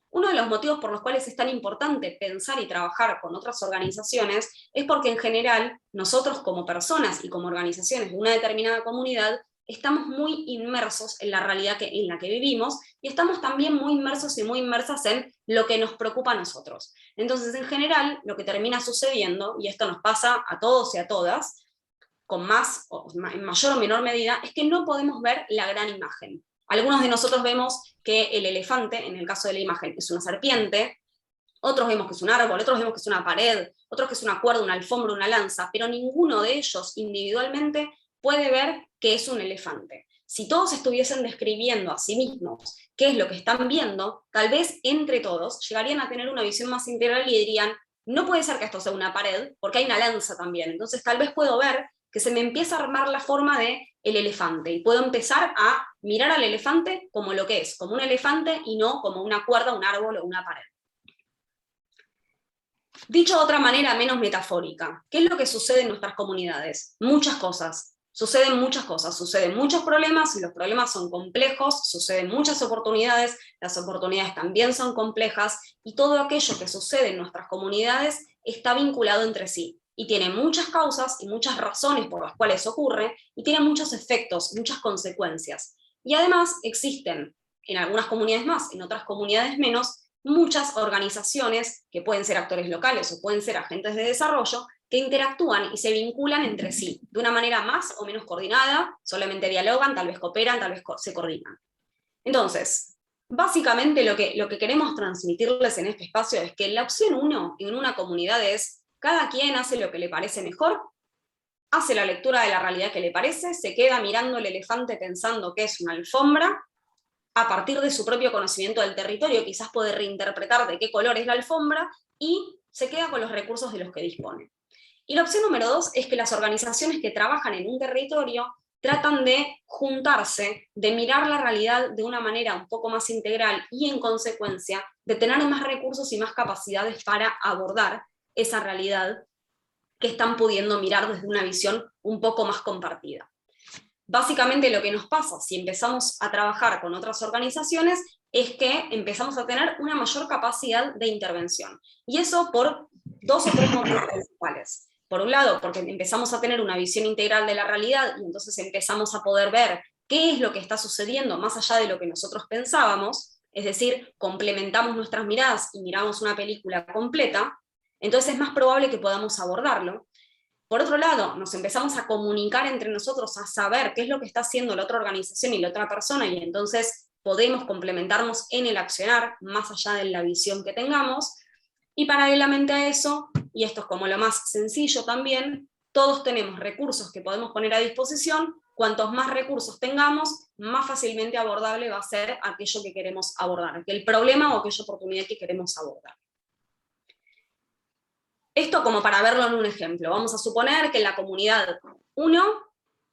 Uno de los motivos por los cuales es tan importante pensar y trabajar con otras organizaciones es porque en general nosotros como personas y como organizaciones de una determinada comunidad estamos muy inmersos en la realidad en la que vivimos y estamos también muy inmersos y muy inmersas en lo que nos preocupa a nosotros. Entonces, en general, lo que termina sucediendo, y esto nos pasa a todos y a todas, en mayor o menor medida, es que no podemos ver la gran imagen. Algunos de nosotros vemos que el elefante, en el caso de la imagen, es una serpiente, otros vemos que es un árbol, otros vemos que es una pared, otros que es una cuerda, una alfombra, una lanza, pero ninguno de ellos individualmente puede ver que es un elefante. Si todos estuviesen describiendo a sí mismos qué es lo que están viendo, tal vez entre todos llegarían a tener una visión más integral y dirían, no puede ser que esto sea una pared, porque hay una lanza también, entonces tal vez puedo ver que se me empieza a armar la forma del elefante, y puedo empezar a mirar al elefante como lo que es, como un elefante y no como una cuerda, un árbol o una pared. Dicho de otra manera menos metafórica, ¿qué es lo que sucede en nuestras comunidades? Muchas cosas. Suceden muchas cosas, suceden muchos problemas, y los problemas son complejos, suceden muchas oportunidades, las oportunidades también son complejas, y todo aquello que sucede en nuestras comunidades está vinculado entre sí, y tiene muchas causas y muchas razones por las cuales ocurre, y tiene muchos efectos, muchas consecuencias. Y además existen, en algunas comunidades más, en otras comunidades menos, muchas organizaciones, que pueden ser actores locales o pueden ser agentes de desarrollo, que interactúan y se vinculan entre sí, de una manera más o menos coordinada, solamente dialogan, tal vez cooperan, tal vez se coordinan. Entonces, básicamente lo que queremos transmitirles en este espacio es que la opción 1 en una comunidad es, cada quien hace lo que le parece mejor, hace la lectura de la realidad que le parece, se queda mirando el elefante pensando que es una alfombra, a partir de su propio conocimiento del territorio, quizás puede reinterpretar de qué color es la alfombra, y se queda con los recursos de los que dispone. Y la opción número 2 es que las organizaciones que trabajan en un territorio tratan de juntarse, de mirar la realidad de una manera un poco más integral y, en consecuencia, de tener más recursos y más capacidades para abordar esa realidad que están pudiendo mirar desde una visión un poco más compartida. Básicamente lo que nos pasa si empezamos a trabajar con otras organizaciones es que empezamos a tener una mayor capacidad de intervención. Y eso por 2 o 3 motivos principales. Por un lado, porque empezamos a tener una visión integral de la realidad y entonces empezamos a poder ver qué es lo que está sucediendo más allá de lo que nosotros pensábamos, es decir, complementamos nuestras miradas y miramos una película completa, entonces es más probable que podamos abordarlo. Por otro lado, nos empezamos a comunicar entre nosotros, a saber qué es lo que está haciendo la otra organización y la otra persona, y entonces podemos complementarnos en el accionar, más allá de la visión que tengamos. Y paralelamente a eso, y esto es como lo más sencillo también, todos tenemos recursos que podemos poner a disposición. Cuantos más recursos tengamos, más fácilmente abordable va a ser aquello que queremos abordar, aquel problema o aquella oportunidad que queremos abordar. Esto como para verlo en un ejemplo. Vamos a suponer que en la comunidad 1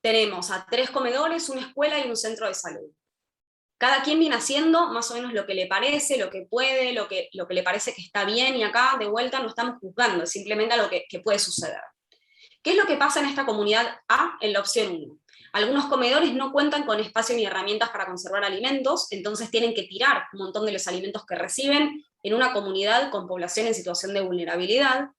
tenemos a 3 comedores, una escuela y un centro de salud. Cada quien viene haciendo más o menos lo que le parece, lo que puede, lo que le parece que está bien, y acá de vuelta no estamos juzgando, es simplemente a lo que puede suceder. ¿Qué es lo que pasa en esta comunidad A en la opción 1? Algunos comedores no cuentan con espacio ni herramientas para conservar alimentos, entonces tienen que tirar un montón de los alimentos que reciben en una comunidad con población en situación de vulnerabilidad.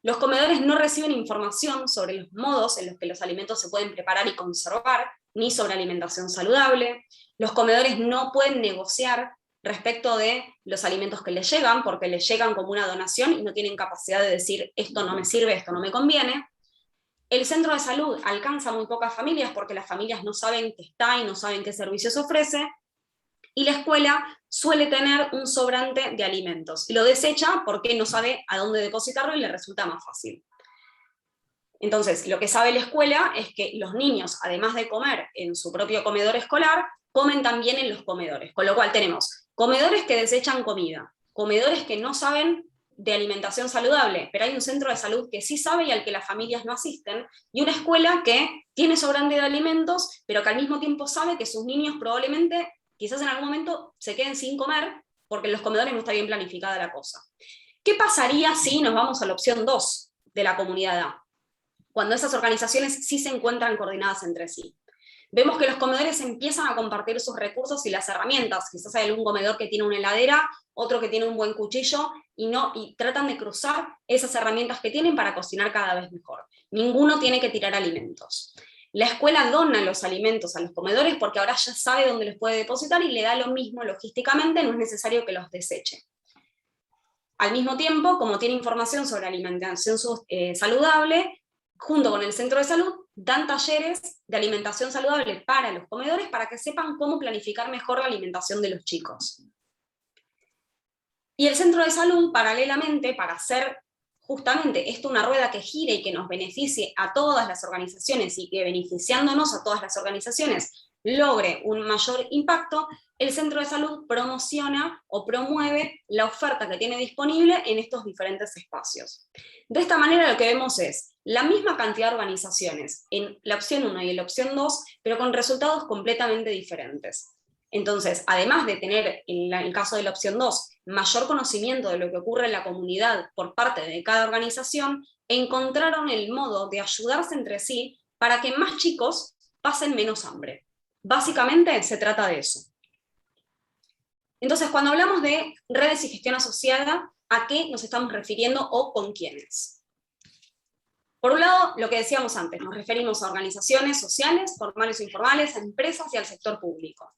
Los comedores no reciben información sobre los modos en los que los alimentos se pueden preparar y conservar, ni sobre alimentación saludable. Los comedores no pueden negociar respecto de los alimentos que les llegan, porque les llegan como una donación y no tienen capacidad de decir esto no me sirve, esto no me conviene. El centro de salud alcanza muy pocas familias porque las familias no saben que está y no saben qué servicios ofrece. Y la escuela suele tener un sobrante de alimentos y lo desecha porque no sabe a dónde depositarlo y le resulta más fácil. Entonces, lo que sabe la escuela es que los niños, además de comer en su propio comedor escolar, comen también en los comedores, con lo cual tenemos comedores que desechan comida, comedores que no saben de alimentación saludable, pero hay un centro de salud que sí sabe y al que las familias no asisten, y una escuela que tiene sobrante de alimentos, pero que al mismo tiempo sabe que sus niños probablemente, quizás en algún momento, se queden sin comer, porque en los comedores no está bien planificada la cosa. ¿Qué pasaría si nos vamos a la opción 2 de la comunidad A? Cuando esas organizaciones sí se encuentran coordinadas entre sí. Vemos que los comedores empiezan a compartir sus recursos y las herramientas. Quizás hay algún comedor que tiene una heladera, otro que tiene un buen cuchillo, y tratan de cruzar esas herramientas que tienen para cocinar cada vez mejor. Ninguno tiene que tirar alimentos. La escuela dona los alimentos a los comedores porque ahora ya sabe dónde los puede depositar y le da lo mismo logísticamente, no es necesario que los deseche. Al mismo tiempo, como tiene información sobre alimentación saludable, junto con el centro de salud, dan talleres de alimentación saludable para los comedores para que sepan cómo planificar mejor la alimentación de los chicos. Y el centro de salud, paralelamente, para hacer justamente esto una rueda que gire y que nos beneficie a todas las organizaciones y que beneficiándonos a todas las organizaciones logre un mayor impacto, el centro de salud promociona o promueve la oferta que tiene disponible en estos diferentes espacios. De esta manera lo que vemos es la misma cantidad de organizaciones en la opción 1 y en la opción 2, pero con resultados completamente diferentes. Entonces, además de tener, en el caso de la opción 2, mayor conocimiento de lo que ocurre en la comunidad por parte de cada organización, encontraron el modo de ayudarse entre sí para que más chicos pasen menos hambre. Básicamente se trata de eso. Entonces, cuando hablamos de redes y gestión asociada, ¿a qué nos estamos refiriendo o con quiénes? Por un lado, lo que decíamos antes, nos referimos a organizaciones sociales, formales o informales, a empresas y al sector público.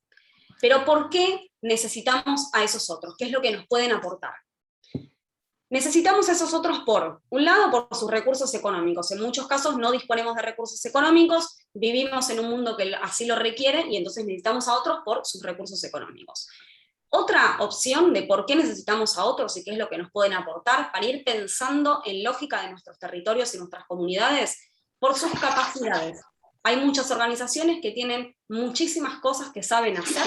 Pero ¿por qué necesitamos a esos otros? ¿Qué es lo que nos pueden aportar? Necesitamos a esos otros por un lado, por sus recursos económicos. En muchos casos no disponemos de recursos económicos, vivimos en un mundo que así lo requiere y entonces necesitamos a otros por sus recursos económicos. Otra opción de por qué necesitamos a otros y qué es lo que nos pueden aportar para ir pensando en lógica de nuestros territorios y nuestras comunidades, por sus capacidades. Hay muchas organizaciones que tienen muchísimas cosas que saben hacer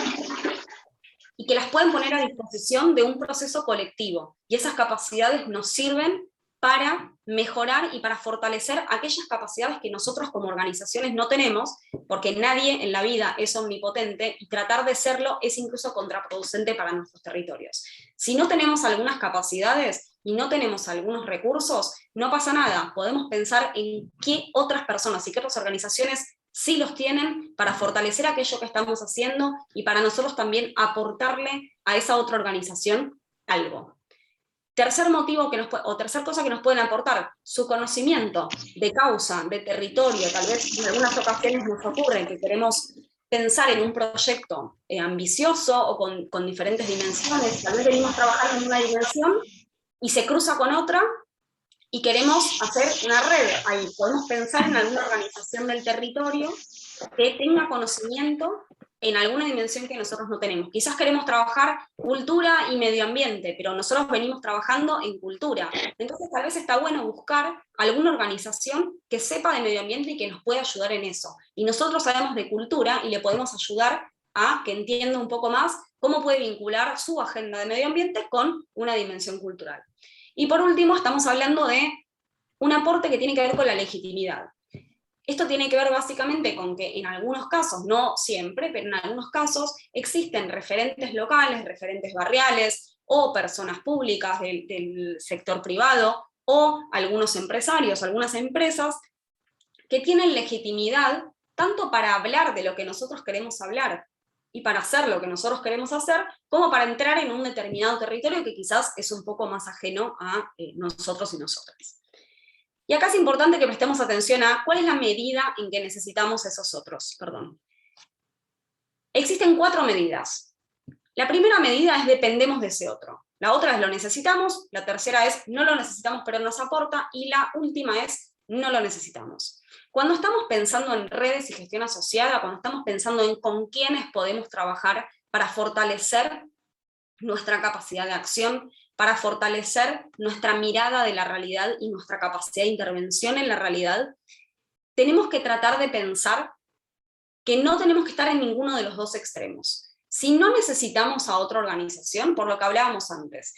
y que las pueden poner a disposición de un proceso colectivo. Y esas capacidades nos sirven para mejorar y para fortalecer aquellas capacidades que nosotros como organizaciones no tenemos, porque nadie en la vida es omnipotente, y tratar de serlo es incluso contraproducente para nuestros territorios. Si no tenemos algunas capacidades y no tenemos algunos recursos, no pasa nada, podemos pensar en qué otras personas y qué otras organizaciones sí los tienen para fortalecer aquello que estamos haciendo y para nosotros también aportarle a esa otra organización algo. Tercer motivo tercer cosa que nos pueden aportar, su conocimiento de causa, de territorio. Tal vez en algunas ocasiones nos ocurre que queremos pensar en un proyecto ambicioso o con diferentes dimensiones. Tal vez venimos trabajando en una dimensión y se cruza con otra y queremos hacer una red. Ahí podemos pensar en alguna organización del territorio que tenga conocimiento en alguna dimensión que nosotros no tenemos. Quizás queremos trabajar cultura y medio ambiente, pero nosotros venimos trabajando en cultura. Entonces tal vez está bueno buscar alguna organización que sepa de medio ambiente y que nos pueda ayudar en eso. Y nosotros sabemos de cultura y le podemos ayudar a que entienda un poco más cómo puede vincular su agenda de medio ambiente con una dimensión cultural. Y por último, estamos hablando de un aporte que tiene que ver con la legitimidad. Esto tiene que ver básicamente con que en algunos casos, no siempre, pero en algunos casos existen referentes locales, referentes barriales, o personas públicas del sector privado, o algunos empresarios, algunas empresas, que tienen legitimidad tanto para hablar de lo que nosotros queremos hablar, y para hacer lo que nosotros queremos hacer, como para entrar en un determinado territorio que quizás es un poco más ajeno a nosotros y nosotras. Y acá es importante que prestemos atención a cuál es la medida en que necesitamos esos otros. Perdón. Existen 4 medidas. La primera medida es dependemos de ese otro. La otra es lo necesitamos, la tercera es no lo necesitamos pero nos aporta, y la última es no lo necesitamos. Cuando estamos pensando en redes y gestión asociada, cuando estamos pensando en con quiénes podemos trabajar para fortalecer nuestra capacidad de acción, para fortalecer nuestra mirada de la realidad y nuestra capacidad de intervención en la realidad, tenemos que tratar de pensar que no tenemos que estar en ninguno de los dos extremos. Si no necesitamos a otra organización, por lo que hablábamos antes,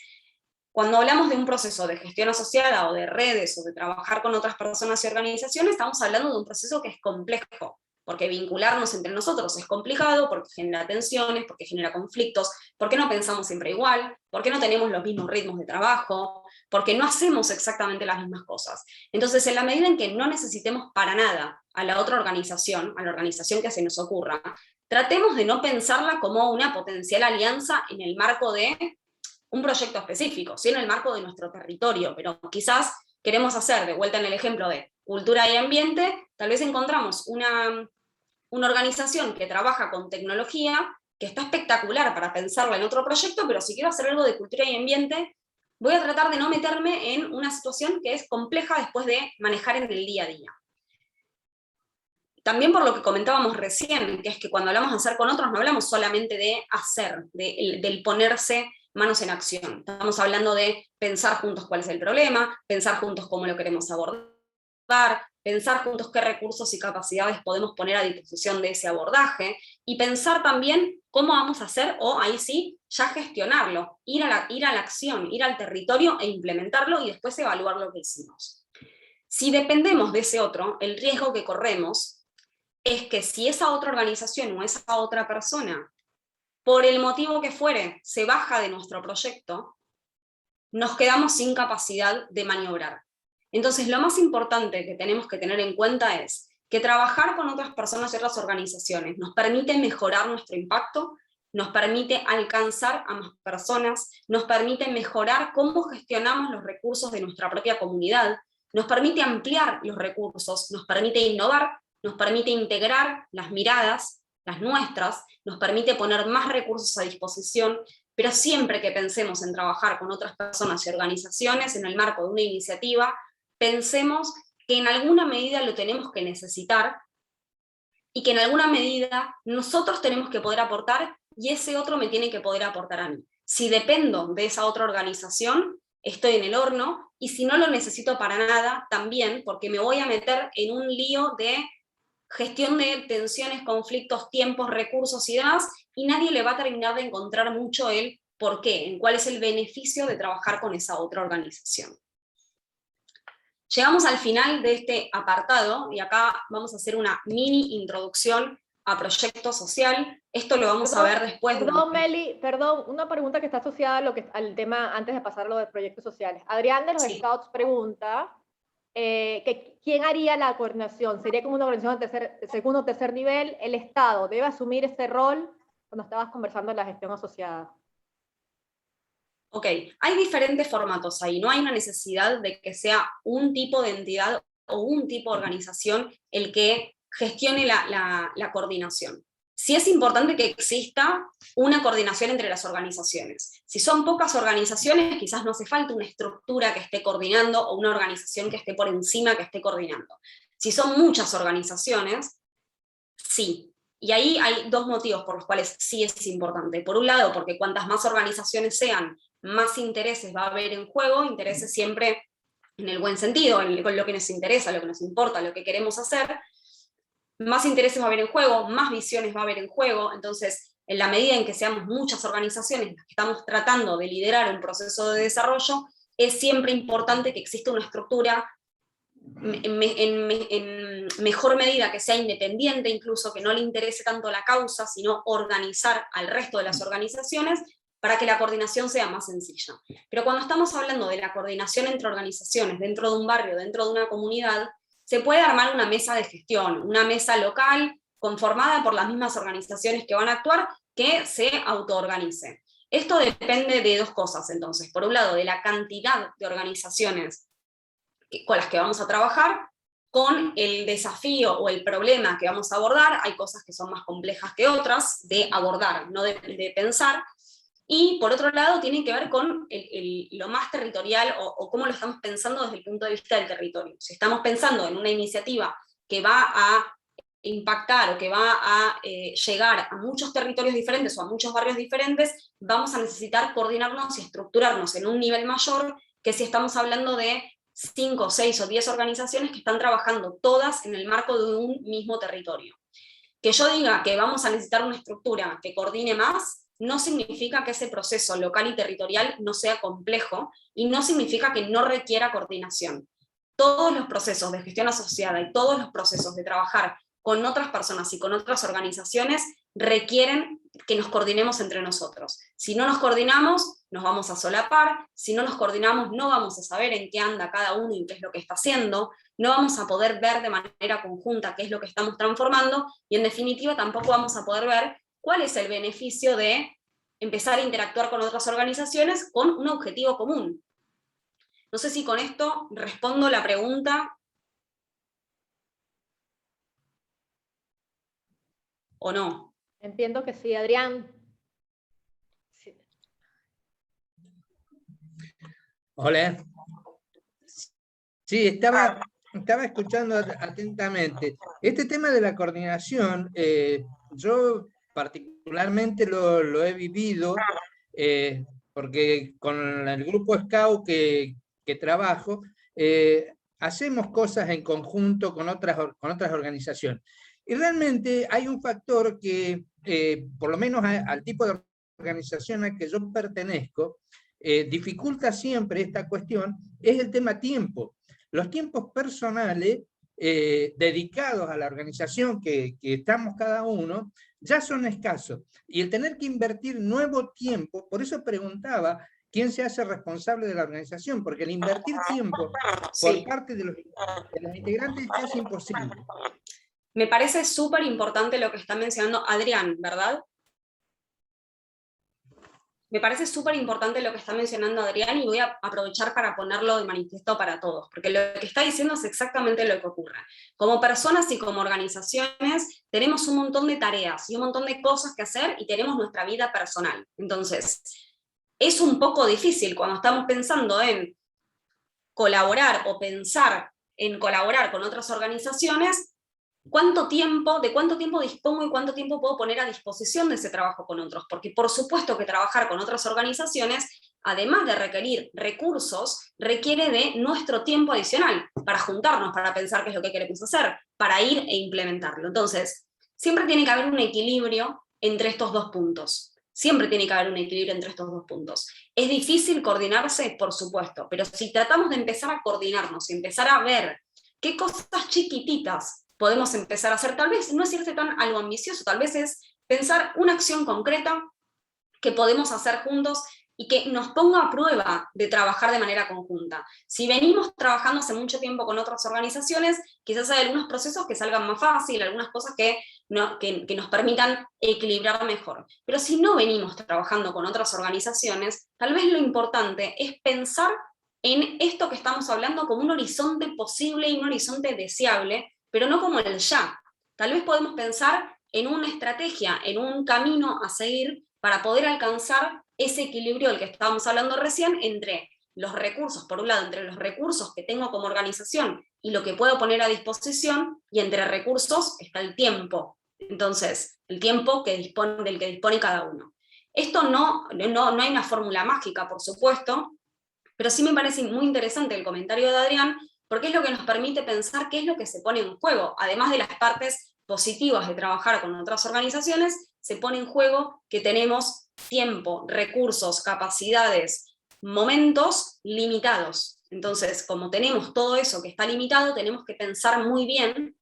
cuando hablamos de un proceso de gestión asociada o de redes o de trabajar con otras personas y organizaciones, estamos hablando de un proceso que es complejo, porque vincularnos entre nosotros es complicado, porque genera tensiones, porque genera conflictos, porque no pensamos siempre igual, porque no tenemos los mismos ritmos de trabajo, porque no hacemos exactamente las mismas cosas. Entonces, en la medida en que no necesitemos para nada a la otra organización, a la organización que se nos ocurra, tratemos de no pensarla como una potencial alianza en el marco de un proyecto específico, sí en el marco de nuestro territorio, pero quizás queremos hacer, de vuelta en el ejemplo de cultura y ambiente, tal vez encontramos una organización que trabaja con tecnología, que está espectacular para pensarla en otro proyecto, pero si quiero hacer algo de cultura y ambiente, voy a tratar de no meterme en una situación que es compleja después de manejar en el día a día. También por lo que comentábamos recién, que es que cuando hablamos de hacer con otros, no hablamos solamente de hacer, del ponerse manos en acción. Estamos hablando de pensar juntos cuál es el problema, pensar juntos cómo lo queremos abordar, pensar juntos qué recursos y capacidades podemos poner a disposición de ese abordaje, y pensar también cómo vamos a hacer, o ahí sí, ya gestionarlo, ir a la acción, ir al territorio e implementarlo y después evaluar lo que hicimos. Si dependemos de ese otro, el riesgo que corremos es que si esa otra organización o esa otra persona por el motivo que fuere, se baja de nuestro proyecto, nos quedamos sin capacidad de maniobrar. Entonces, lo más importante que tenemos que tener en cuenta es que trabajar con otras personas y otras organizaciones nos permite mejorar nuestro impacto, nos permite alcanzar a más personas, nos permite mejorar cómo gestionamos los recursos de nuestra propia comunidad, nos permite ampliar los recursos, nos permite innovar, nos permite integrar las miradas, las nuestras, nos permite poner más recursos a disposición, pero siempre que pensemos en trabajar con otras personas y organizaciones en el marco de una iniciativa, pensemos que en alguna medida lo tenemos que necesitar y que en alguna medida nosotros tenemos que poder aportar y ese otro me tiene que poder aportar a mí. Si dependo de esa otra organización, estoy en el horno, y si no lo necesito para nada, también, porque me voy a meter en un lío de gestión de tensiones, conflictos, tiempos, recursos y demás, y nadie le va a terminar de encontrar mucho el por qué, en cuál es el beneficio de trabajar con esa otra organización. Llegamos al final de este apartado, y acá vamos a hacer una mini introducción a proyecto social. Esto lo vamos a ver después. Perdón, Meli, perdón, una pregunta que está asociada a al tema, antes de pasar a lo de proyectos sociales. Adrián de los Scouts pregunta, que ¿quién haría la coordinación? ¿Sería como una organización de segundo o tercer nivel? ¿El Estado debe asumir ese rol? Cuando estabas conversando de la gestión asociada. Ok, hay diferentes formatos ahí, no hay una necesidad de que sea un tipo de entidad o un tipo de organización el que gestione la coordinación. Sí es importante que exista una coordinación entre las organizaciones. Si son pocas organizaciones, quizás no hace falta una estructura que esté coordinando o una organización que esté por encima que esté coordinando. Si son muchas organizaciones, sí. Y ahí hay dos motivos por los cuales sí es importante. Por un lado, porque cuantas más organizaciones sean, más intereses va a haber en juego, intereses siempre en el buen sentido, con lo que nos interesa, lo que nos importa, lo que queremos hacer, más intereses va a haber en juego, más visiones va a haber en juego. Entonces, en la medida en que seamos muchas organizaciones las que estamos tratando de liderar un proceso de desarrollo, es siempre importante que exista una estructura en mejor medida que sea independiente, incluso que no le interese tanto la causa, sino organizar al resto de las organizaciones para que la coordinación sea más sencilla. Pero cuando estamos hablando de la coordinación entre organizaciones, dentro de un barrio, dentro de una comunidad, se puede armar una mesa de gestión, una mesa local conformada por las mismas organizaciones que van a actuar, que se autoorganice. Esto depende de dos cosas, entonces. Por un lado, de la cantidad de organizaciones con las que vamos a trabajar, con el desafío o el problema que vamos a abordar. Hay cosas que son más complejas que otras de abordar, no de pensar. Y por otro lado, tiene que ver con lo más territorial o cómo lo estamos pensando desde el punto de vista del territorio. Si estamos pensando en una iniciativa que va a impactar o que va a llegar a muchos territorios diferentes o a muchos barrios diferentes, vamos a necesitar coordinarnos y estructurarnos en un nivel mayor que si estamos hablando de 5, 6 o 10 organizaciones que están trabajando todas en el marco de un mismo territorio. Que yo diga que vamos a necesitar una estructura que coordine más, no significa que ese proceso local y territorial no sea complejo, y no significa que no requiera coordinación. Todos los procesos de gestión asociada y todos los procesos de trabajar con otras personas y con otras organizaciones requieren que nos coordinemos entre nosotros. Si no nos coordinamos, nos vamos a solapar. Si no nos coordinamos, no vamos a saber en qué anda cada uno y qué es lo que está haciendo. No vamos a poder ver de manera conjunta qué es lo que estamos transformando, y en definitiva tampoco vamos a poder ver cuál es el beneficio de empezar a interactuar con otras organizaciones con un objetivo común. No sé si con esto respondo la pregunta o no. Entiendo que sí, Adrián. Sí. Hola. Sí, estaba escuchando atentamente. Este tema de la coordinación, yo particularmente lo he vivido, porque con el grupo Scout que trabajo, hacemos cosas en conjunto con otras organizaciones. Y realmente hay un factor que, por lo menos al tipo de organización al que yo pertenezco, dificulta siempre esta cuestión, es el tema tiempo. Los tiempos personales dedicados a la organización que estamos cada uno, ya son escasos. Y el tener que invertir nuevo tiempo, por eso preguntaba quién se hace responsable de la organización, porque el invertir tiempo por parte de los integrantes es casi imposible. Me parece súper importante lo que está mencionando Adrián, ¿verdad? Me parece súper importante lo que está mencionando Adrián y voy a aprovechar para ponerlo de manifiesto para todos, porque lo que está diciendo es exactamente lo que ocurre. Como personas y como organizaciones tenemos un montón de tareas y un montón de cosas que hacer y tenemos nuestra vida personal. Entonces, es un poco difícil cuando estamos pensando en colaborar o pensar en colaborar con otras organizaciones, de cuánto tiempo dispongo y cuánto tiempo puedo poner a disposición de ese trabajo con otros, porque por supuesto que trabajar con otras organizaciones, además de requerir recursos, requiere de nuestro tiempo adicional para juntarnos, para pensar qué es lo que queremos hacer, para ir e implementarlo. Entonces, siempre tiene que haber un equilibrio entre estos dos puntos. Siempre tiene que haber un equilibrio entre estos dos puntos. ¿Es difícil coordinarse? Por supuesto, pero si tratamos de empezar a coordinarnos y empezar a ver qué cosas chiquititas podemos empezar a hacer, tal vez no es irse tan algo ambicioso, tal vez es pensar una acción concreta que podemos hacer juntos y que nos ponga a prueba de trabajar de manera conjunta. Si venimos trabajando hace mucho tiempo con otras organizaciones, quizás hay algunos procesos que salgan más fácil, algunas cosas que nos permitan equilibrar mejor. Pero si no venimos trabajando con otras organizaciones, tal vez lo importante es pensar en esto que estamos hablando como un horizonte posible y un horizonte deseable, pero no como el ya. Tal vez podemos pensar en una estrategia, en un camino a seguir para poder alcanzar ese equilibrio del que estábamos hablando recién entre los recursos, por un lado, entre los recursos que tengo como organización y lo que puedo poner a disposición, y entre recursos está el tiempo. Entonces, el tiempo del que dispone cada uno. Esto no hay una fórmula mágica, por supuesto, pero sí me parece muy interesante el comentario de Adrián, porque es lo que nos permite pensar qué es lo que se pone en juego, además de las partes positivas de trabajar con otras organizaciones, se pone en juego que tenemos tiempo, recursos, capacidades, momentos limitados. Entonces, como tenemos todo eso que está limitado, tenemos que pensar muy bien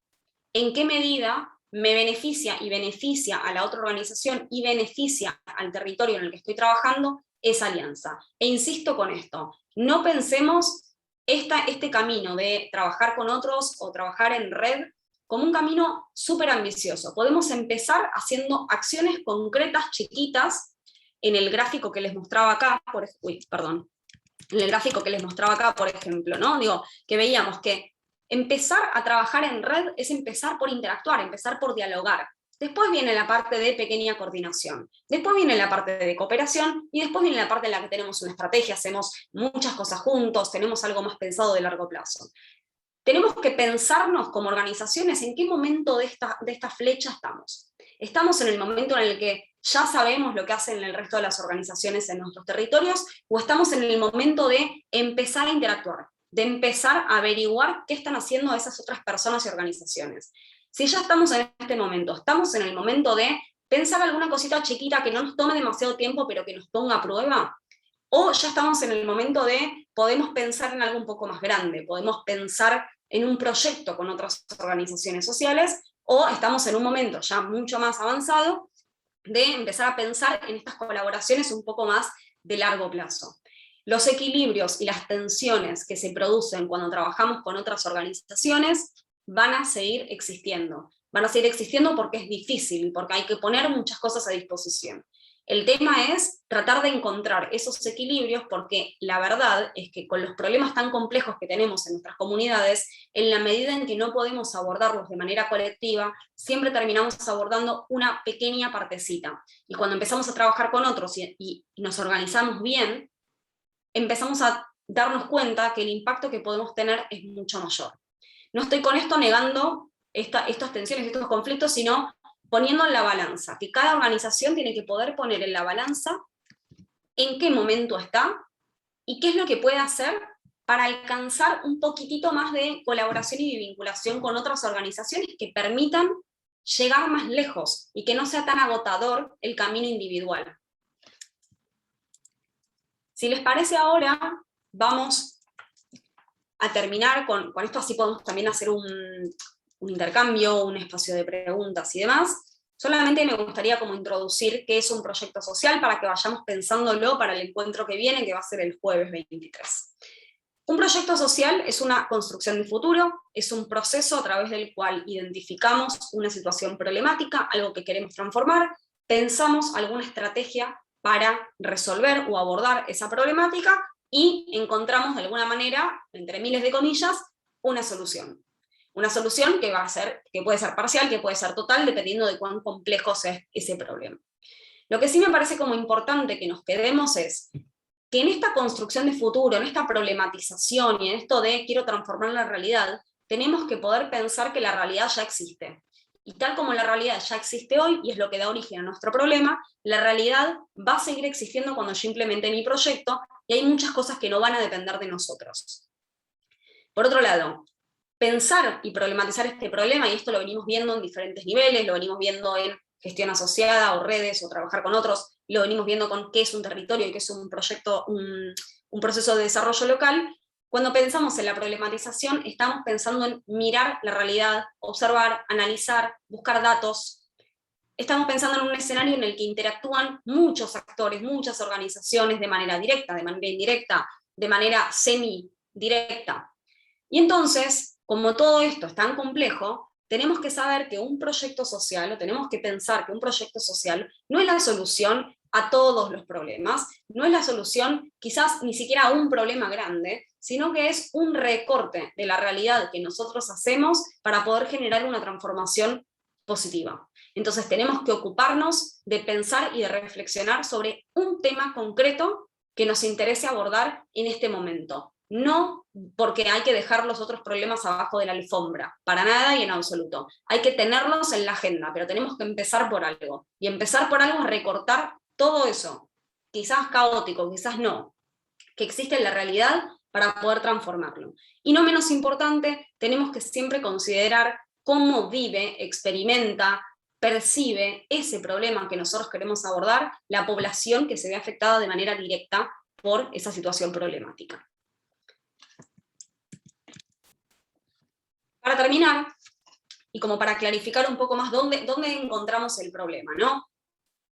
en qué medida me beneficia y beneficia a la otra organización y beneficia al territorio en el que estoy trabajando esa alianza. E insisto con esto, no pensemos este camino de trabajar con otros o trabajar en red como un camino súper ambicioso. Podemos empezar haciendo acciones concretas, chiquitas, en el gráfico que les mostraba acá, en el gráfico que les mostraba acá, por ejemplo, ¿no? Digo, que veíamos que empezar a trabajar en red es empezar por interactuar, empezar por dialogar. Después viene la parte de pequeña coordinación, después viene la parte de cooperación, y después viene la parte en la que tenemos una estrategia, hacemos muchas cosas juntos, tenemos algo más pensado de largo plazo. Tenemos que pensarnos como organizaciones en qué momento de esta flecha estamos. ¿Estamos en el momento en el que ya sabemos lo que hacen el resto de las organizaciones en nuestros territorios? ¿O estamos en el momento de empezar a interactuar, de empezar a averiguar qué están haciendo esas otras personas y organizaciones? Si ya estamos en este momento, estamos en el momento de pensar alguna cosita chiquita que no nos tome demasiado tiempo, pero que nos ponga a prueba, o ya estamos en el momento de podemos pensar en algo un poco más grande, podemos pensar en un proyecto con otras organizaciones sociales, o estamos en un momento ya mucho más avanzado de empezar a pensar en estas colaboraciones un poco más de largo plazo. Los equilibrios y las tensiones que se producen cuando trabajamos con otras organizaciones van a seguir existiendo porque es difícil, porque hay que poner muchas cosas a disposición. El tema es tratar de encontrar esos equilibrios, porque la verdad es que con los problemas tan complejos que tenemos en nuestras comunidades, en la medida en que no podemos abordarlos de manera colectiva, siempre terminamos abordando una pequeña partecita. Y cuando empezamos a trabajar con otros y nos organizamos bien, empezamos a darnos cuenta que el impacto que podemos tener es mucho mayor. No estoy con esto negando estas tensiones, estos conflictos, sino poniendo en la balanza, que cada organización tiene que poder poner en la balanza en qué momento está y qué es lo que puede hacer para alcanzar un poquitito más de colaboración y de vinculación con otras organizaciones que permitan llegar más lejos y que no sea tan agotador el camino individual. Si les parece ahora, vamos a terminar con esto, así podemos también hacer un intercambio, un espacio de preguntas y demás. Solamente me gustaría como introducir qué es un proyecto social para que vayamos pensándolo para el encuentro que viene, que va a ser el jueves 23. Un proyecto social es una construcción de futuro, es un proceso a través del cual identificamos una situación problemática, algo que queremos transformar, pensamos alguna estrategia para resolver o abordar esa problemática y encontramos de alguna manera, entre miles de comillas, una solución. Una solución que va a ser, que puede ser parcial, que puede ser total, dependiendo de cuán complejo sea ese problema. Lo que sí me parece como importante que nos quedemos es que en esta construcción de futuro, en esta problematización y en esto de quiero transformar la realidad, tenemos que poder pensar que la realidad ya existe. Y tal como la realidad ya existe hoy, y es lo que da origen a nuestro problema, la realidad va a seguir existiendo cuando yo implemente mi proyecto, y hay muchas cosas que no van a depender de nosotros. Por otro lado, pensar y problematizar este problema, y esto lo venimos viendo en diferentes niveles, lo venimos viendo en gestión asociada o redes o trabajar con otros, lo venimos viendo con qué es un territorio y qué es un proyecto, un proceso de desarrollo local. Cuando pensamos en la problematización, estamos pensando en mirar la realidad, observar, analizar, buscar datos. Estamos pensando en un escenario en el que interactúan muchos actores, muchas organizaciones de manera directa, de manera indirecta, de manera semidirecta. Y entonces, como todo esto es tan complejo, tenemos que saber que un proyecto social, o tenemos que pensar que un proyecto social no es la solución a todos los problemas, no es la solución quizás ni siquiera a un problema grande, sino que es un recorte de la realidad que nosotros hacemos para poder generar una transformación positiva. Entonces tenemos que ocuparnos de pensar y de reflexionar sobre un tema concreto que nos interese abordar en este momento. No porque hay que dejar los otros problemas abajo de la alfombra, para nada y en absoluto. Hay que tenerlos en la agenda, pero tenemos que empezar por algo. Y empezar por algo es recortar todo eso, quizás caótico, quizás no, que existe en la realidad para poder transformarlo. Y no menos importante, tenemos que siempre considerar cómo vive, experimenta, percibe ese problema que nosotros queremos abordar la población que se ve afectada de manera directa por esa situación problemática. Para terminar, y como para clarificar un poco más dónde encontramos el problema, ¿no?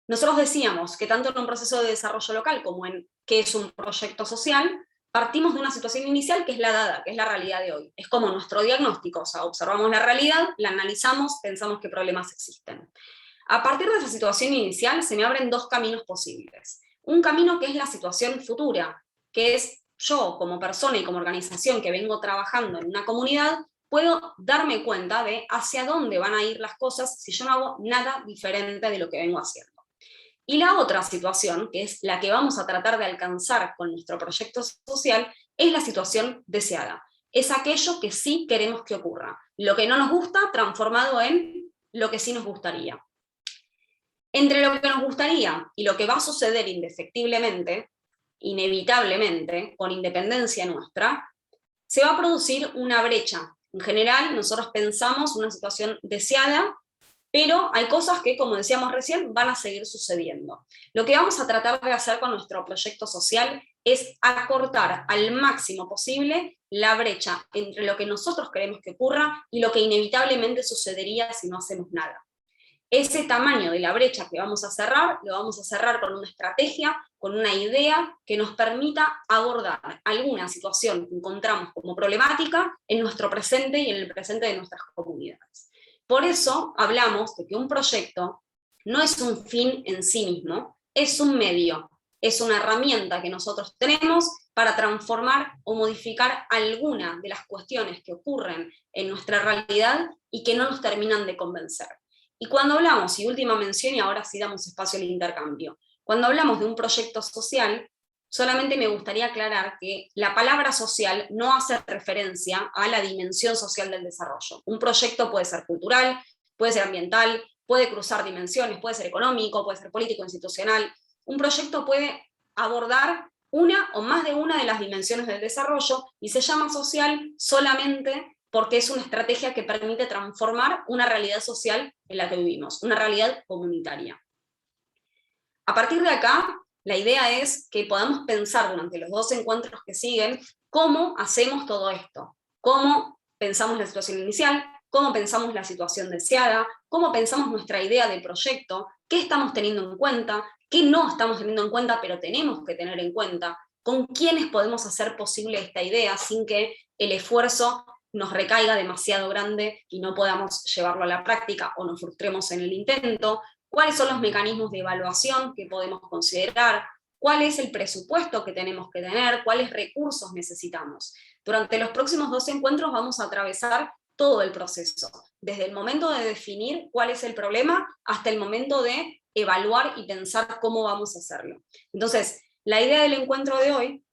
Nosotros decíamos que tanto en un proceso de desarrollo local como en qué es un proyecto social, partimos de una situación inicial que es la dada, que es la realidad de hoy. Es como nuestro diagnóstico, o sea, observamos la realidad, la analizamos, pensamos qué problemas existen. A partir de esa situación inicial se me abren dos caminos posibles. Un camino que es la situación futura, que es yo como persona y como organización que vengo trabajando en una comunidad, puedo darme cuenta de hacia dónde van a ir las cosas si yo no hago nada diferente de lo que vengo haciendo. Y la otra situación, que es la que vamos a tratar de alcanzar con nuestro proyecto social, es la situación deseada. Es aquello que sí queremos que ocurra. Lo que no nos gusta, transformado en lo que sí nos gustaría. Entre lo que nos gustaría y lo que va a suceder indefectiblemente, inevitablemente, con independencia nuestra, se va a producir una brecha. En general, nosotros pensamos una situación deseada, pero hay cosas que, como decíamos recién, van a seguir sucediendo. Lo que vamos a tratar de hacer con nuestro proyecto social es acortar al máximo posible la brecha entre lo que nosotros queremos que ocurra y lo que inevitablemente sucedería si no hacemos nada. Ese tamaño de la brecha que vamos a cerrar, lo vamos a cerrar con una estrategia, con una idea que nos permita abordar alguna situación que encontramos como problemática en nuestro presente y en el presente de nuestras comunidades. Por eso hablamos de que un proyecto no es un fin en sí mismo, es un medio, es una herramienta que nosotros tenemos para transformar o modificar alguna de las cuestiones que ocurren en nuestra realidad y que no nos terminan de convencer. Y cuando hablamos, y última mención, y ahora sí damos espacio al intercambio, cuando hablamos de un proyecto social, solamente me gustaría aclarar que la palabra social no hace referencia a la dimensión social del desarrollo. Un proyecto puede ser cultural, puede ser ambiental, puede cruzar dimensiones, puede ser económico, puede ser político, institucional. Un proyecto puede abordar una o más de una de las dimensiones del desarrollo y se llama social solamente porque es una estrategia que permite transformar una realidad social en la que vivimos, una realidad comunitaria. A partir de acá, La idea es que podamos pensar durante los 2 encuentros que siguen cómo hacemos todo esto, cómo pensamos la situación inicial, cómo pensamos la situación deseada, cómo pensamos nuestra idea de proyecto, qué estamos teniendo en cuenta, qué no estamos teniendo en cuenta, pero tenemos que tener en cuenta, con quiénes podemos hacer posible esta idea sin que el esfuerzo nos recaiga demasiado grande y no podamos llevarlo a la práctica o nos frustremos en el intento, cuáles son los mecanismos de evaluación que podemos considerar, cuál es el presupuesto que tenemos que tener, cuáles recursos necesitamos. Durante los próximos 2 encuentros vamos a atravesar todo el proceso, desde el momento de definir cuál es el problema hasta el momento de evaluar y pensar cómo vamos a hacerlo. Entonces, la idea del encuentro de hoy,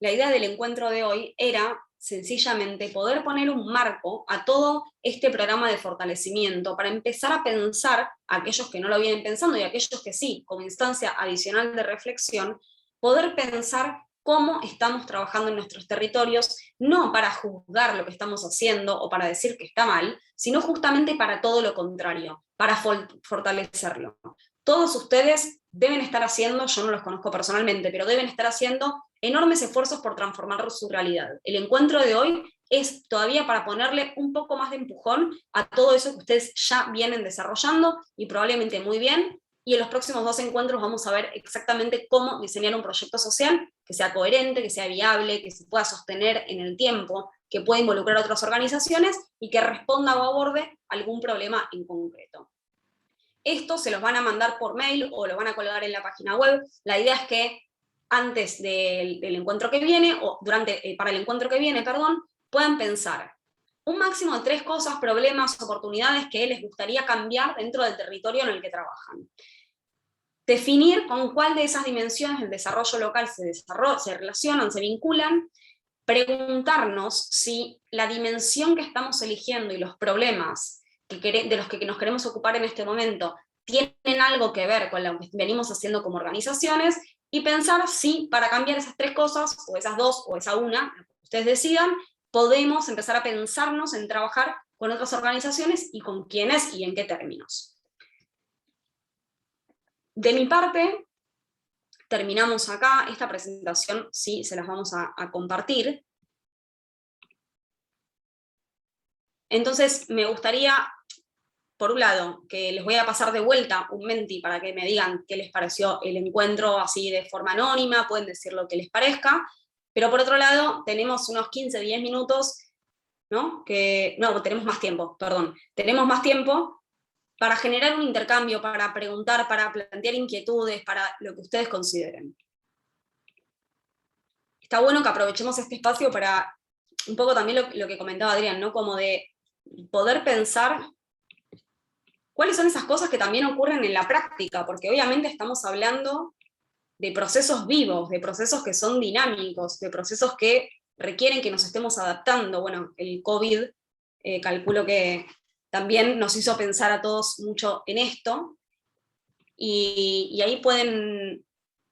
la idea del encuentro de hoy era sencillamente poder poner un marco a todo este programa de fortalecimiento para empezar a pensar, a aquellos que no lo vienen pensando y a aquellos que sí, como instancia adicional de reflexión, poder pensar cómo estamos trabajando en nuestros territorios, no para juzgar lo que estamos haciendo o para decir que está mal, sino justamente para todo lo contrario, para fortalecerlo. Todos ustedes deben estar haciendo, yo no los conozco personalmente, pero deben estar haciendo enormes esfuerzos por transformar su realidad. El encuentro de hoy es todavía para ponerle un poco más de empujón a todo eso que ustedes ya vienen desarrollando, y probablemente muy bien, y en los próximos 2 encuentros vamos a ver exactamente cómo diseñar un proyecto social que sea coherente, que sea viable, que se pueda sostener en el tiempo, que pueda involucrar a otras organizaciones y que responda o aborde algún problema en concreto. Esto se los van a mandar por mail o lo van a colgar en la página web. La idea es que antes del encuentro que viene, o para el encuentro que viene, puedan pensar un máximo de 3 cosas, problemas, oportunidades que les gustaría cambiar dentro del territorio en el que trabajan. Definir con cuál de esas dimensiones del desarrollo local se relacionan, se vinculan, preguntarnos si la dimensión que estamos eligiendo y los problemas de los que nos queremos ocupar en este momento tienen algo que ver con lo que venimos haciendo como organizaciones, y pensar si para cambiar esas 3 cosas, o esas 2, o esa una, lo que ustedes decidan, podemos empezar a pensarnos en trabajar con otras organizaciones y con quiénes y en qué términos. De mi parte, terminamos acá. Esta presentación sí se las vamos a compartir. Entonces me gustaría, por un lado, que les voy a pasar de vuelta un menti para que me digan qué les pareció el encuentro así de forma anónima, pueden decir lo que les parezca, pero por otro lado tenemos unos 15, 10 minutos, ¿no? Tenemos más tiempo, perdón, tenemos más tiempo para generar un intercambio, para preguntar, para plantear inquietudes, para lo que ustedes consideren. Está bueno que aprovechemos este espacio para, un poco también lo que comentaba Adrián, ¿no? Como de poder pensar cuáles son esas cosas que también ocurren en la práctica, porque obviamente estamos hablando de procesos vivos, de procesos que son dinámicos, de procesos que requieren que nos estemos adaptando. Bueno, el COVID, calculo que también nos hizo pensar a todos mucho en esto, y ahí pueden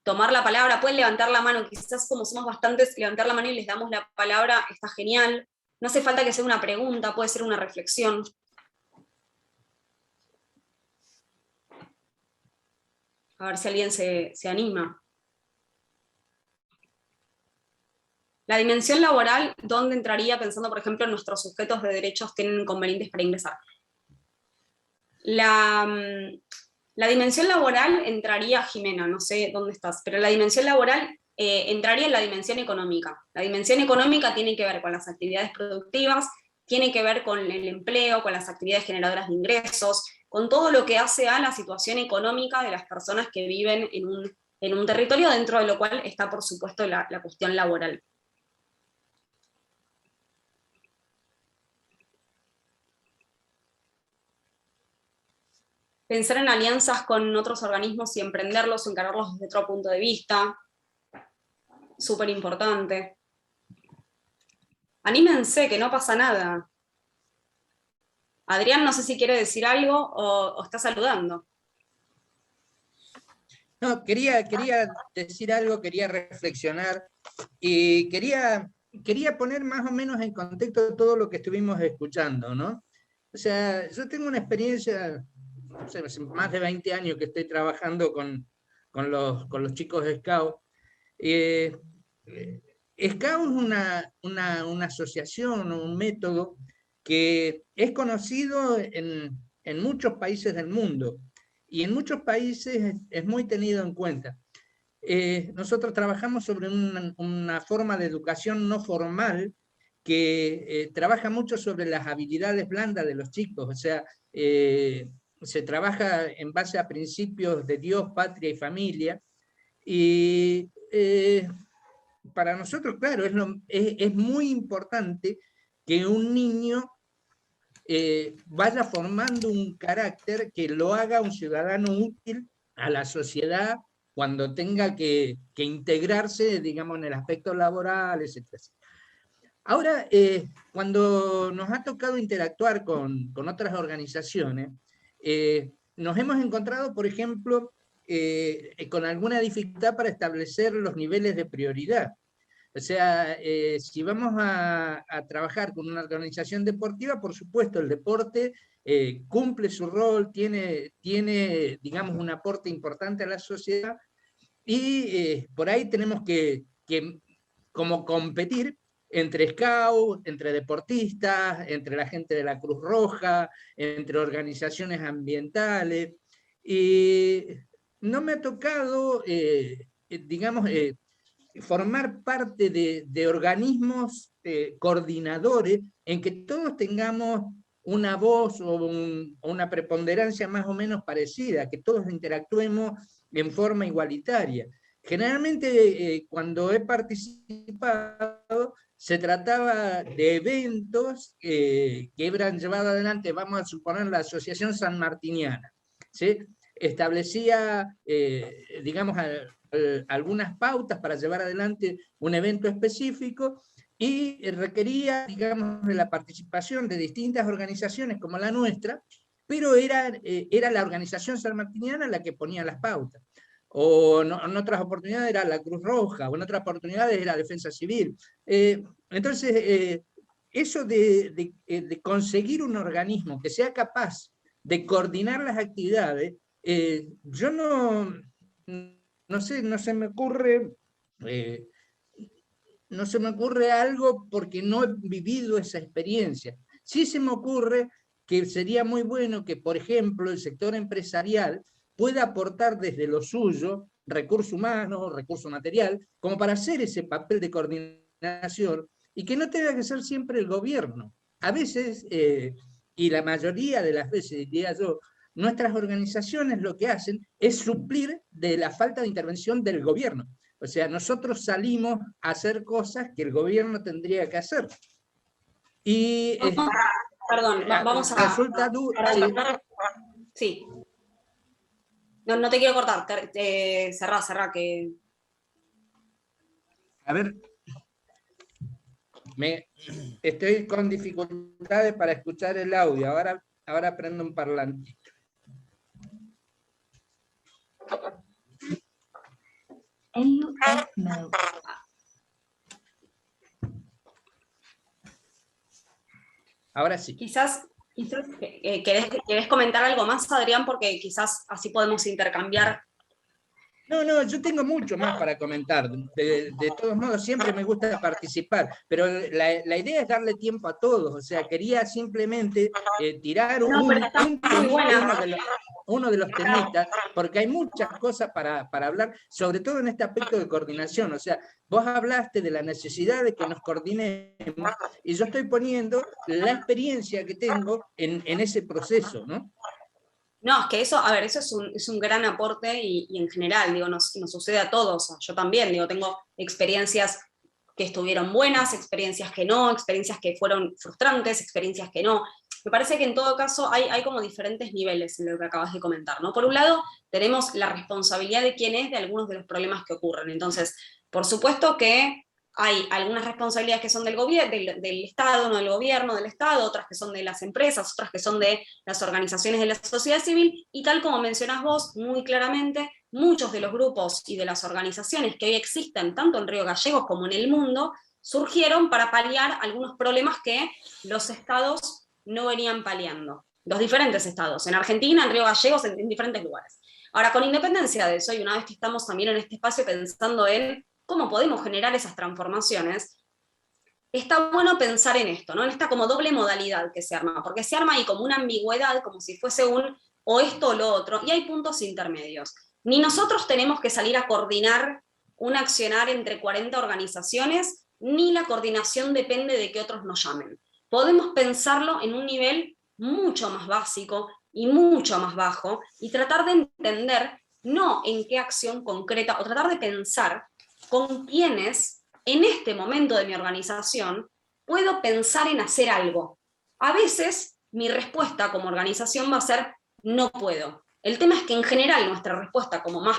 tomar la palabra, pueden levantar la mano, quizás como somos bastantes, levantar la mano y les damos la palabra, está genial. No hace falta que sea una pregunta, puede ser una reflexión. A ver si alguien se anima. La dimensión laboral, ¿dónde entraría? Pensando, por ejemplo, en nuestros sujetos de derechos tienen inconvenientes para ingresar. La dimensión laboral entraría, Jimena, no sé dónde estás, pero la dimensión laboral entraría en la dimensión económica. La dimensión económica tiene que ver con las actividades productivas, tiene que ver con el empleo, con las actividades generadoras de ingresos, con todo lo que hace a la situación económica de las personas que viven en un territorio, dentro de lo cual está, por supuesto, la cuestión laboral. Pensar en alianzas con otros organismos y emprenderlos, encararlos desde otro punto de vista, súper importante. Anímense, que no pasa nada. Adrián, no sé si quiere decir algo o está saludando. No, quería decir algo, quería reflexionar, y quería poner más o menos en contexto todo lo que estuvimos escuchando, ¿no? O sea, yo tengo una experiencia, no sé, hace más de 20 años que estoy trabajando con con los chicos de Scout. Scout es una asociación, un método que es conocido en muchos países del mundo, y en muchos países es muy tenido en cuenta. Nosotros trabajamos sobre una forma de educación no formal que trabaja mucho sobre las habilidades blandas de los chicos, o sea, se trabaja en base a principios de Dios, patria y familia, y para nosotros, claro, es muy importante que un niño vaya formando un carácter que lo haga un ciudadano útil a la sociedad cuando tenga que integrarse, digamos, en el aspecto laboral, etc. Ahora, cuando nos ha tocado interactuar con otras organizaciones, nos hemos encontrado, por ejemplo, con alguna dificultad para establecer los niveles de prioridad. O sea, si vamos a trabajar con una organización deportiva, por supuesto, el deporte cumple su rol, tiene, digamos, un aporte importante a la sociedad, y por ahí tenemos que como competir entre scouts, entre deportistas, entre la gente de la Cruz Roja, entre organizaciones ambientales, y no me ha tocado, digamos, formar parte de organismos coordinadores en que todos tengamos una voz o una preponderancia más o menos parecida, que todos interactuemos en forma igualitaria. Generalmente cuando he participado se trataba de eventos que eran llevados adelante, vamos a suponer, la Asociación Sanmartiniana, ¿sí? Establecía, digamos, algunas pautas para llevar adelante un evento específico, y requería, digamos, de la participación de distintas organizaciones como la nuestra, pero era la organización sanmartiniana la que ponía las pautas. O en otras oportunidades era la Cruz Roja, o en otras oportunidades era Defensa Civil. Entonces, eso de conseguir un organismo que sea capaz de coordinar las actividades, yo no sé, no se me ocurre algo porque no he vivido esa experiencia. Sí se me ocurre que sería muy bueno que, por ejemplo, el sector empresarial pueda aportar desde lo suyo recurso humano, recurso material, como para hacer ese papel de coordinación, y que no tenga que ser siempre el gobierno. A veces, y la mayoría de las veces, diría yo, nuestras organizaciones lo que hacen es suplir de la falta de intervención del gobierno. O sea, nosotros salimos a hacer cosas que el gobierno tendría que hacer. Y perdón, vamos a... resulta duro. Sí. No te quiero cortar, cerrá, que... A ver, estoy con dificultades para escuchar el audio, ahora prendo un parlante. Ahora sí. Quizás ¿querés comentar algo más, Adrián? Porque quizás así podemos intercambiar. No, yo tengo mucho más para comentar. De todos modos, siempre me gusta participar, pero la idea es darle tiempo a todos. O sea, quería simplemente tirar uno de los temitas, porque hay muchas cosas para hablar, sobre todo en este aspecto de coordinación. O sea, vos hablaste de la necesidad de que nos coordinemos, y yo estoy poniendo la experiencia que tengo en ese proceso, ¿no? No, es que eso, a ver, eso es un gran aporte, y en general, digo, nos sucede a todos. Yo también, digo, tengo experiencias que estuvieron buenas, experiencias que no, experiencias que fueron frustrantes, experiencias que no. Me parece que en todo caso hay como diferentes niveles en lo que acabas de comentar, ¿no? Por un lado, tenemos la responsabilidad de quién es de algunos de los problemas que ocurren. Entonces, por supuesto que hay algunas responsabilidades que son del Estado, no del gobierno, del Estado, otras que son de las empresas, otras que son de las organizaciones de la sociedad civil, y tal como mencionás vos muy claramente, muchos de los grupos y de las organizaciones que hoy existen, tanto en Río Gallegos como en el mundo, surgieron para paliar algunos problemas que los estados no venían paliando. Los diferentes estados, en Argentina, en Río Gallegos, en diferentes lugares. Ahora, con independencia de eso, y una vez que estamos también en este espacio pensando en cómo podemos generar esas transformaciones, está bueno pensar en esto, ¿no? En esta como doble modalidad que se arma, porque se arma ahí como una ambigüedad, como si fuese un o esto o lo otro, y hay puntos intermedios. Ni nosotros tenemos que salir a coordinar un accionar entre 40 organizaciones, ni la coordinación depende de que otros nos llamen. Podemos pensarlo en un nivel mucho más básico y mucho más bajo, y tratar de entender no en qué acción concreta, o tratar de pensar con quiénes en este momento de mi organización puedo pensar en hacer algo. A veces mi respuesta como organización va a ser no puedo. El tema es que en general nuestra respuesta como más,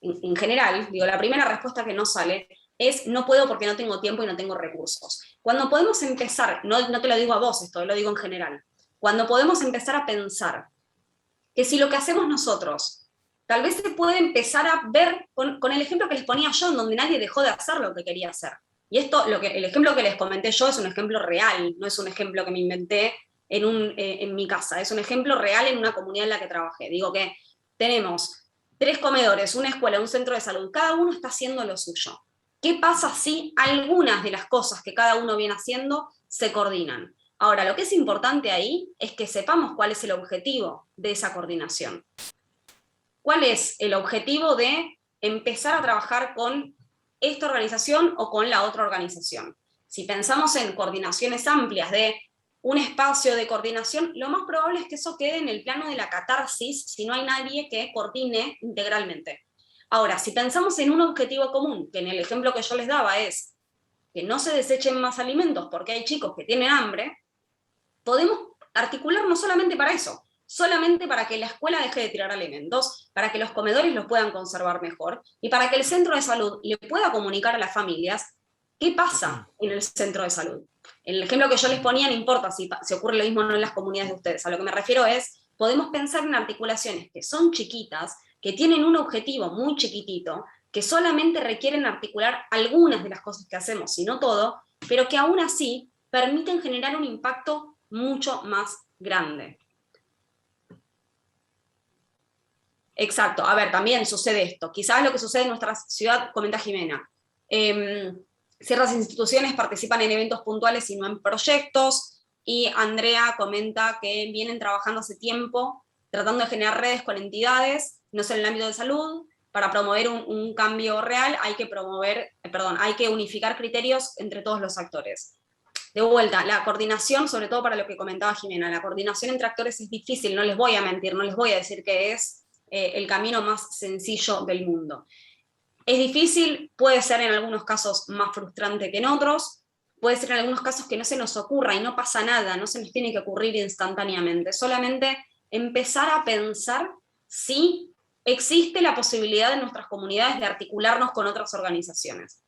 en general, digo, la primera respuesta que no sale es no puedo porque no tengo tiempo y no tengo recursos. Cuando podemos empezar, no te lo digo a vos esto, lo digo en general, cuando podemos empezar a pensar que si lo que hacemos nosotros, tal vez se puede empezar a ver con el ejemplo que les ponía yo, en donde nadie dejó de hacer lo que quería hacer. Y esto, el ejemplo que les comenté yo es un ejemplo real, no es un ejemplo que me inventé en mi casa, es un ejemplo real en una comunidad en la que trabajé. Digo que tenemos 3 comedores, una escuela, un centro de salud, cada uno está haciendo lo suyo. ¿Qué pasa si algunas de las cosas que cada uno viene haciendo se coordinan? Ahora, lo que es importante ahí es que sepamos cuál es el objetivo de esa coordinación. ¿Cuál es el objetivo de empezar a trabajar con esta organización o con la otra organización? Si pensamos en coordinaciones amplias de un espacio de coordinación, lo más probable es que eso quede en el plano de la catarsis si no hay nadie que coordine integralmente. Ahora, si pensamos en un objetivo común, que en el ejemplo que yo les daba es que no se desechen más alimentos porque hay chicos que tienen hambre, podemos articular no solamente para eso, solamente para que la escuela deje de tirar alimentos, para que los comedores los puedan conservar mejor, y para que el centro de salud le pueda comunicar a las familias qué pasa en el centro de salud. En el ejemplo que yo les ponía, no importa si ocurre lo mismo o no en las comunidades de ustedes, a lo que me refiero es, podemos pensar en articulaciones que son chiquitas, que tienen un objetivo muy chiquitito, que solamente requieren articular algunas de las cosas que hacemos, si no todo, pero que aún así permiten generar un impacto mucho más grande. Exacto, a ver, también sucede esto. Quizás lo que sucede en nuestra ciudad, comenta Jimena, ciertas instituciones participan en eventos puntuales y no en proyectos, y Andrea comenta que vienen trabajando hace tiempo tratando de generar redes con entidades, no solo en el ámbito de salud. Para promover un cambio real hay que unificar criterios entre todos los actores. De vuelta, la coordinación, sobre todo para lo que comentaba Jimena, la coordinación entre actores es difícil, no les voy a mentir, no les voy a decir que es el camino más sencillo del mundo. Es difícil, puede ser en algunos casos más frustrante que en otros, puede ser en algunos casos que no se nos ocurra y no pasa nada, no se nos tiene que ocurrir instantáneamente, solamente empezar a pensar si existe la posibilidad en nuestras comunidades de articularnos con otras organizaciones,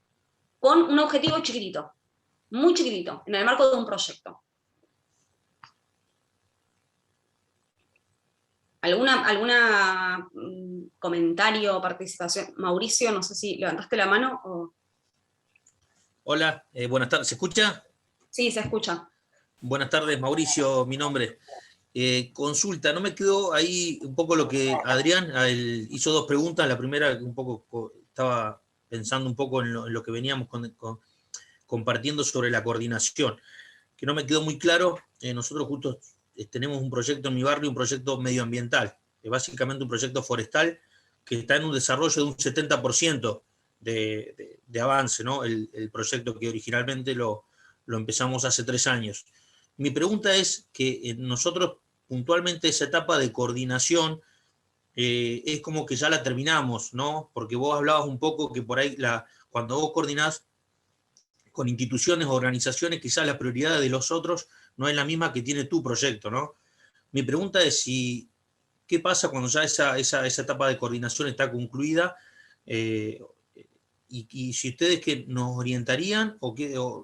con un objetivo chiquitito, muy chiquitito, en el marco de un proyecto. ¿Alguna comentario o participación? Mauricio, no sé si levantaste la mano o... Hola, buenas tardes. ¿Se escucha? Sí, se escucha. Buenas tardes, Mauricio, mi nombre. Consulta, no me quedó ahí un poco lo que Adrián hizo 2 preguntas. La primera, un poco estaba pensando un poco en lo que veníamos compartiendo sobre la coordinación, que no me quedó muy claro. Nosotros justo tenemos un proyecto en mi barrio, un proyecto medioambiental, básicamente un proyecto forestal que está en un desarrollo de un 70% de avance, ¿no? El proyecto que originalmente lo empezamos hace 3 años. Mi pregunta es que nosotros puntualmente esa etapa de coordinación es como que ya la terminamos, ¿no? Porque vos hablabas un poco que por ahí cuando vos coordinás con instituciones o organizaciones, quizás la prioridad de los otros no es la misma que tiene tu proyecto, ¿no? Mi pregunta es ¿qué pasa cuando ya esa etapa de coordinación está concluida? Y si ustedes que nos orientarían, o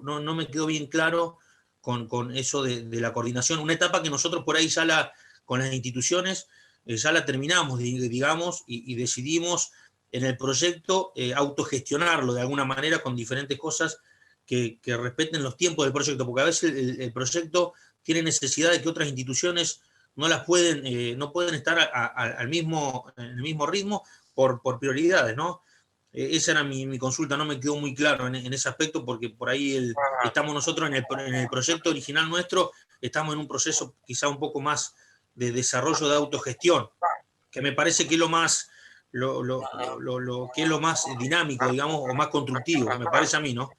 no me quedó bien claro con eso de la coordinación, una etapa que nosotros por ahí ya con las instituciones ya la terminamos, digamos, y decidimos en el proyecto autogestionarlo de alguna manera con diferentes cosas que respeten los tiempos del proyecto, porque a veces el proyecto tiene necesidad de que otras instituciones no pueden estar en el mismo ritmo por prioridades, ¿no? Esa era mi consulta, no me quedó muy claro en ese aspecto, porque por ahí estamos nosotros en el proyecto original nuestro, estamos en un proceso quizá un poco más de desarrollo de autogestión, que me parece que es lo más dinámico, digamos, o más constructivo, me parece a mí, ¿no?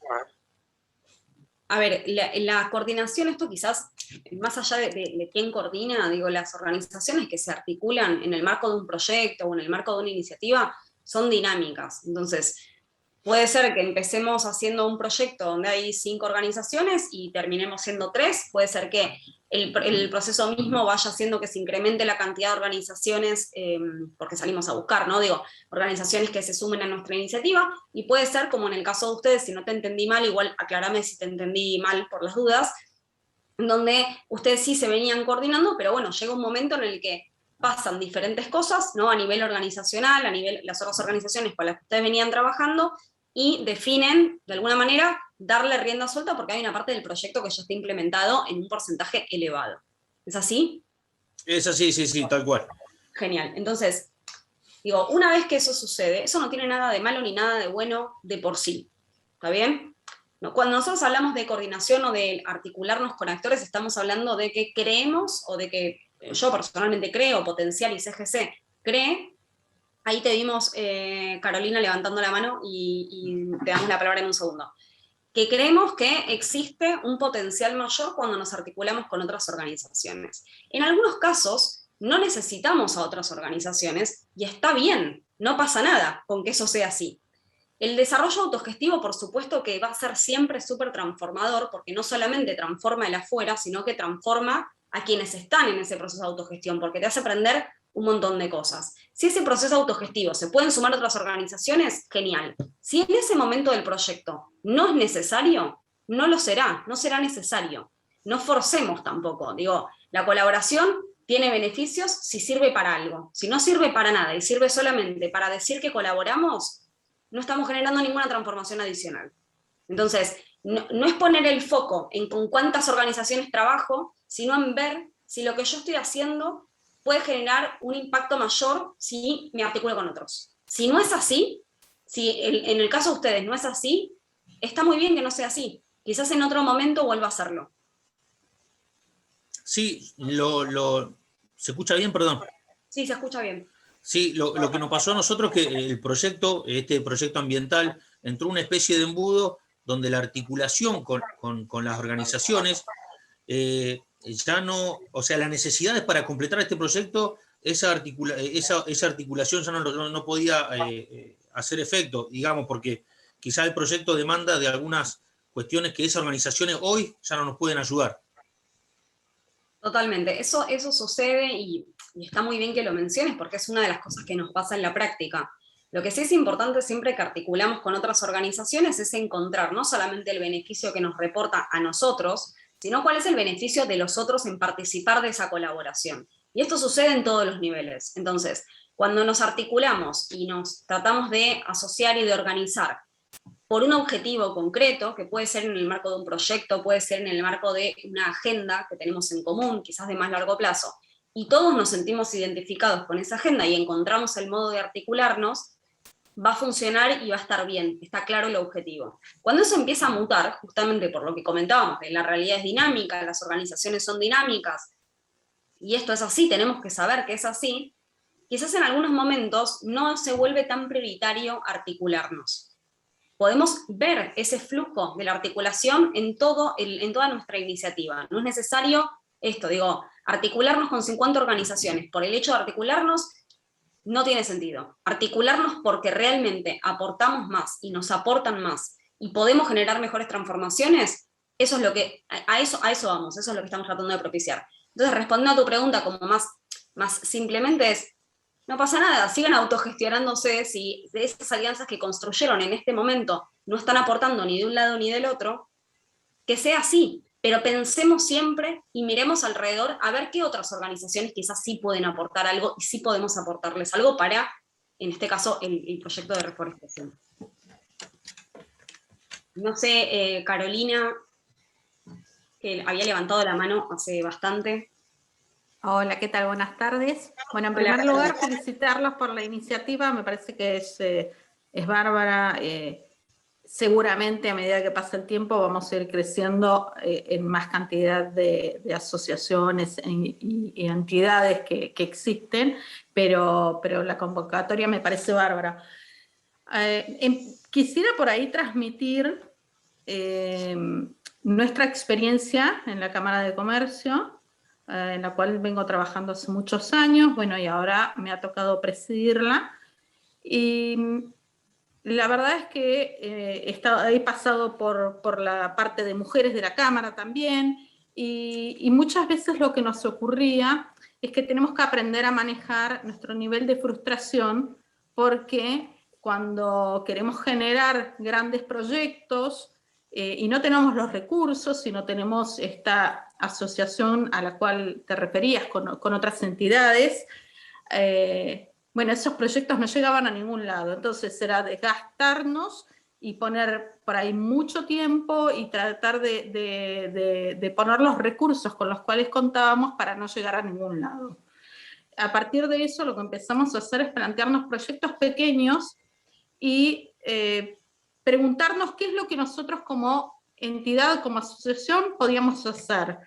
A ver, la coordinación, esto quizás, más allá de quién coordina, digo, las organizaciones que se articulan en el marco de un proyecto o en el marco de una iniciativa son dinámicas. Entonces, puede ser que empecemos haciendo un proyecto donde hay 5 organizaciones y terminemos siendo 3, puede ser que el proceso mismo vaya haciendo que se incremente la cantidad de organizaciones, porque salimos a buscar, ¿no? Digo, organizaciones que se sumen a nuestra iniciativa, y puede ser, como en el caso de ustedes, si no te entendí mal, igual aclárame si te entendí mal por las dudas, donde ustedes sí se venían coordinando, pero bueno, llega un momento en el que pasan diferentes cosas, ¿no? A nivel organizacional, a nivel las otras organizaciones con las que ustedes venían trabajando, y definen, de alguna manera, darle rienda suelta porque hay una parte del proyecto que ya está implementado en un porcentaje elevado. ¿Es así? Es así, sí, tal cual. Genial. Entonces, digo, una vez que eso sucede, eso no tiene nada de malo ni nada de bueno de por sí. ¿Está bien? No, cuando nosotros hablamos de coordinación o de articularnos con actores, estamos hablando de que creemos, o de que yo personalmente creo, Potencial y CGC cree. Ahí te vimos, Carolina, levantando la mano, y te damos la palabra en un segundo. Que creemos que existe un potencial mayor cuando nos articulamos con otras organizaciones. En algunos casos no necesitamos a otras organizaciones, y está bien, no pasa nada con que eso sea así. El desarrollo autogestivo, por supuesto que va a ser siempre súper transformador, porque no solamente transforma el afuera, sino que transforma a quienes están en ese proceso de autogestión, porque te hace aprender un montón de cosas. Si ese proceso autogestivo se pueden sumar otras organizaciones, genial. Si en ese momento del proyecto no es necesario, no lo será, no será necesario. No forcemos tampoco. Digo, la colaboración tiene beneficios si sirve para algo. Si no sirve para nada y sirve solamente para decir que colaboramos, no estamos generando ninguna transformación adicional. Entonces, no es poner el foco en con cuántas organizaciones trabajo, sino en ver si lo que yo estoy haciendo puede generar un impacto mayor si me articulo con otros. Si no es así, si en el caso de ustedes no es así, está muy bien que no sea así. Quizás en otro momento vuelva a hacerlo. Sí, ¿se escucha bien? Perdón. Sí, se escucha bien. Sí, lo que nos pasó a nosotros es que este proyecto ambiental, entró una especie de embudo donde la articulación con las organizaciones ya no, o sea, las necesidades para completar este proyecto, esa articulación ya no podía hacer efecto, digamos, porque quizá el proyecto demanda de algunas cuestiones que esas organizaciones hoy ya no nos pueden ayudar. Totalmente, eso sucede, y está muy bien que lo menciones porque es una de las cosas que nos pasa en la práctica. Lo que sí es importante siempre que articulamos con otras organizaciones es encontrar no solamente el beneficio que nos reporta a nosotros, sino cuál es el beneficio de los otros en participar de esa colaboración. Y esto sucede en todos los niveles. Entonces, cuando nos articulamos y nos tratamos de asociar y de organizar por un objetivo concreto, que puede ser en el marco de un proyecto, puede ser en el marco de una agenda que tenemos en común, quizás de más largo plazo, y todos nos sentimos identificados con esa agenda y encontramos el modo de articularnos, va a funcionar y va a estar bien, está claro el objetivo. Cuando eso empieza a mutar, justamente por lo que comentábamos, que la realidad es dinámica, las organizaciones son dinámicas, y esto es así, tenemos que saber que es así, quizás en algunos momentos no se vuelve tan prioritario articularnos. Podemos ver ese flujo de la articulación en toda nuestra iniciativa. No es necesario esto, digo, articularnos con 50 organizaciones. Por el hecho de articularnos, no tiene sentido. Articularnos porque realmente aportamos más y nos aportan más y podemos generar mejores transformaciones, eso es lo que, a eso vamos, eso es lo que estamos tratando de propiciar. Entonces, respondiendo a tu pregunta como más simplemente es, no pasa nada, sigan autogestionándose. Si de esas alianzas que construyeron en este momento no están aportando ni de un lado ni del otro, que sea así, pero pensemos siempre y miremos alrededor a ver qué otras organizaciones quizás sí pueden aportar algo y sí podemos aportarles algo para, en este caso, el proyecto de reforestación. No sé, Carolina, que había levantado la mano hace bastante. Hola, ¿qué tal? Buenas tardes. Bueno, en primer lugar, felicitarlos por la iniciativa, me parece que es bárbara. Seguramente a medida que pasa el tiempo vamos a ir creciendo en más cantidad de asociaciones y entidades que existen, pero la convocatoria me parece bárbara. Quisiera por ahí transmitir nuestra experiencia en la Cámara de Comercio, en la cual vengo trabajando hace muchos años, bueno, y ahora me ha tocado presidirla. Y la verdad es que he pasado por la parte de mujeres de la Cámara también, y muchas veces lo que nos ocurría es que tenemos que aprender a manejar nuestro nivel de frustración, porque cuando queremos generar grandes proyectos y no tenemos los recursos, y no tenemos esta asociación a la cual te referías con otras entidades, bueno, esos proyectos no llegaban a ningún lado. Entonces era desgastarnos y poner por ahí mucho tiempo y tratar de poner los recursos con los cuales contábamos para no llegar a ningún lado. A partir de eso, lo que empezamos a hacer es plantearnos proyectos pequeños y preguntarnos qué es lo que nosotros como entidad, como asociación, podíamos hacer.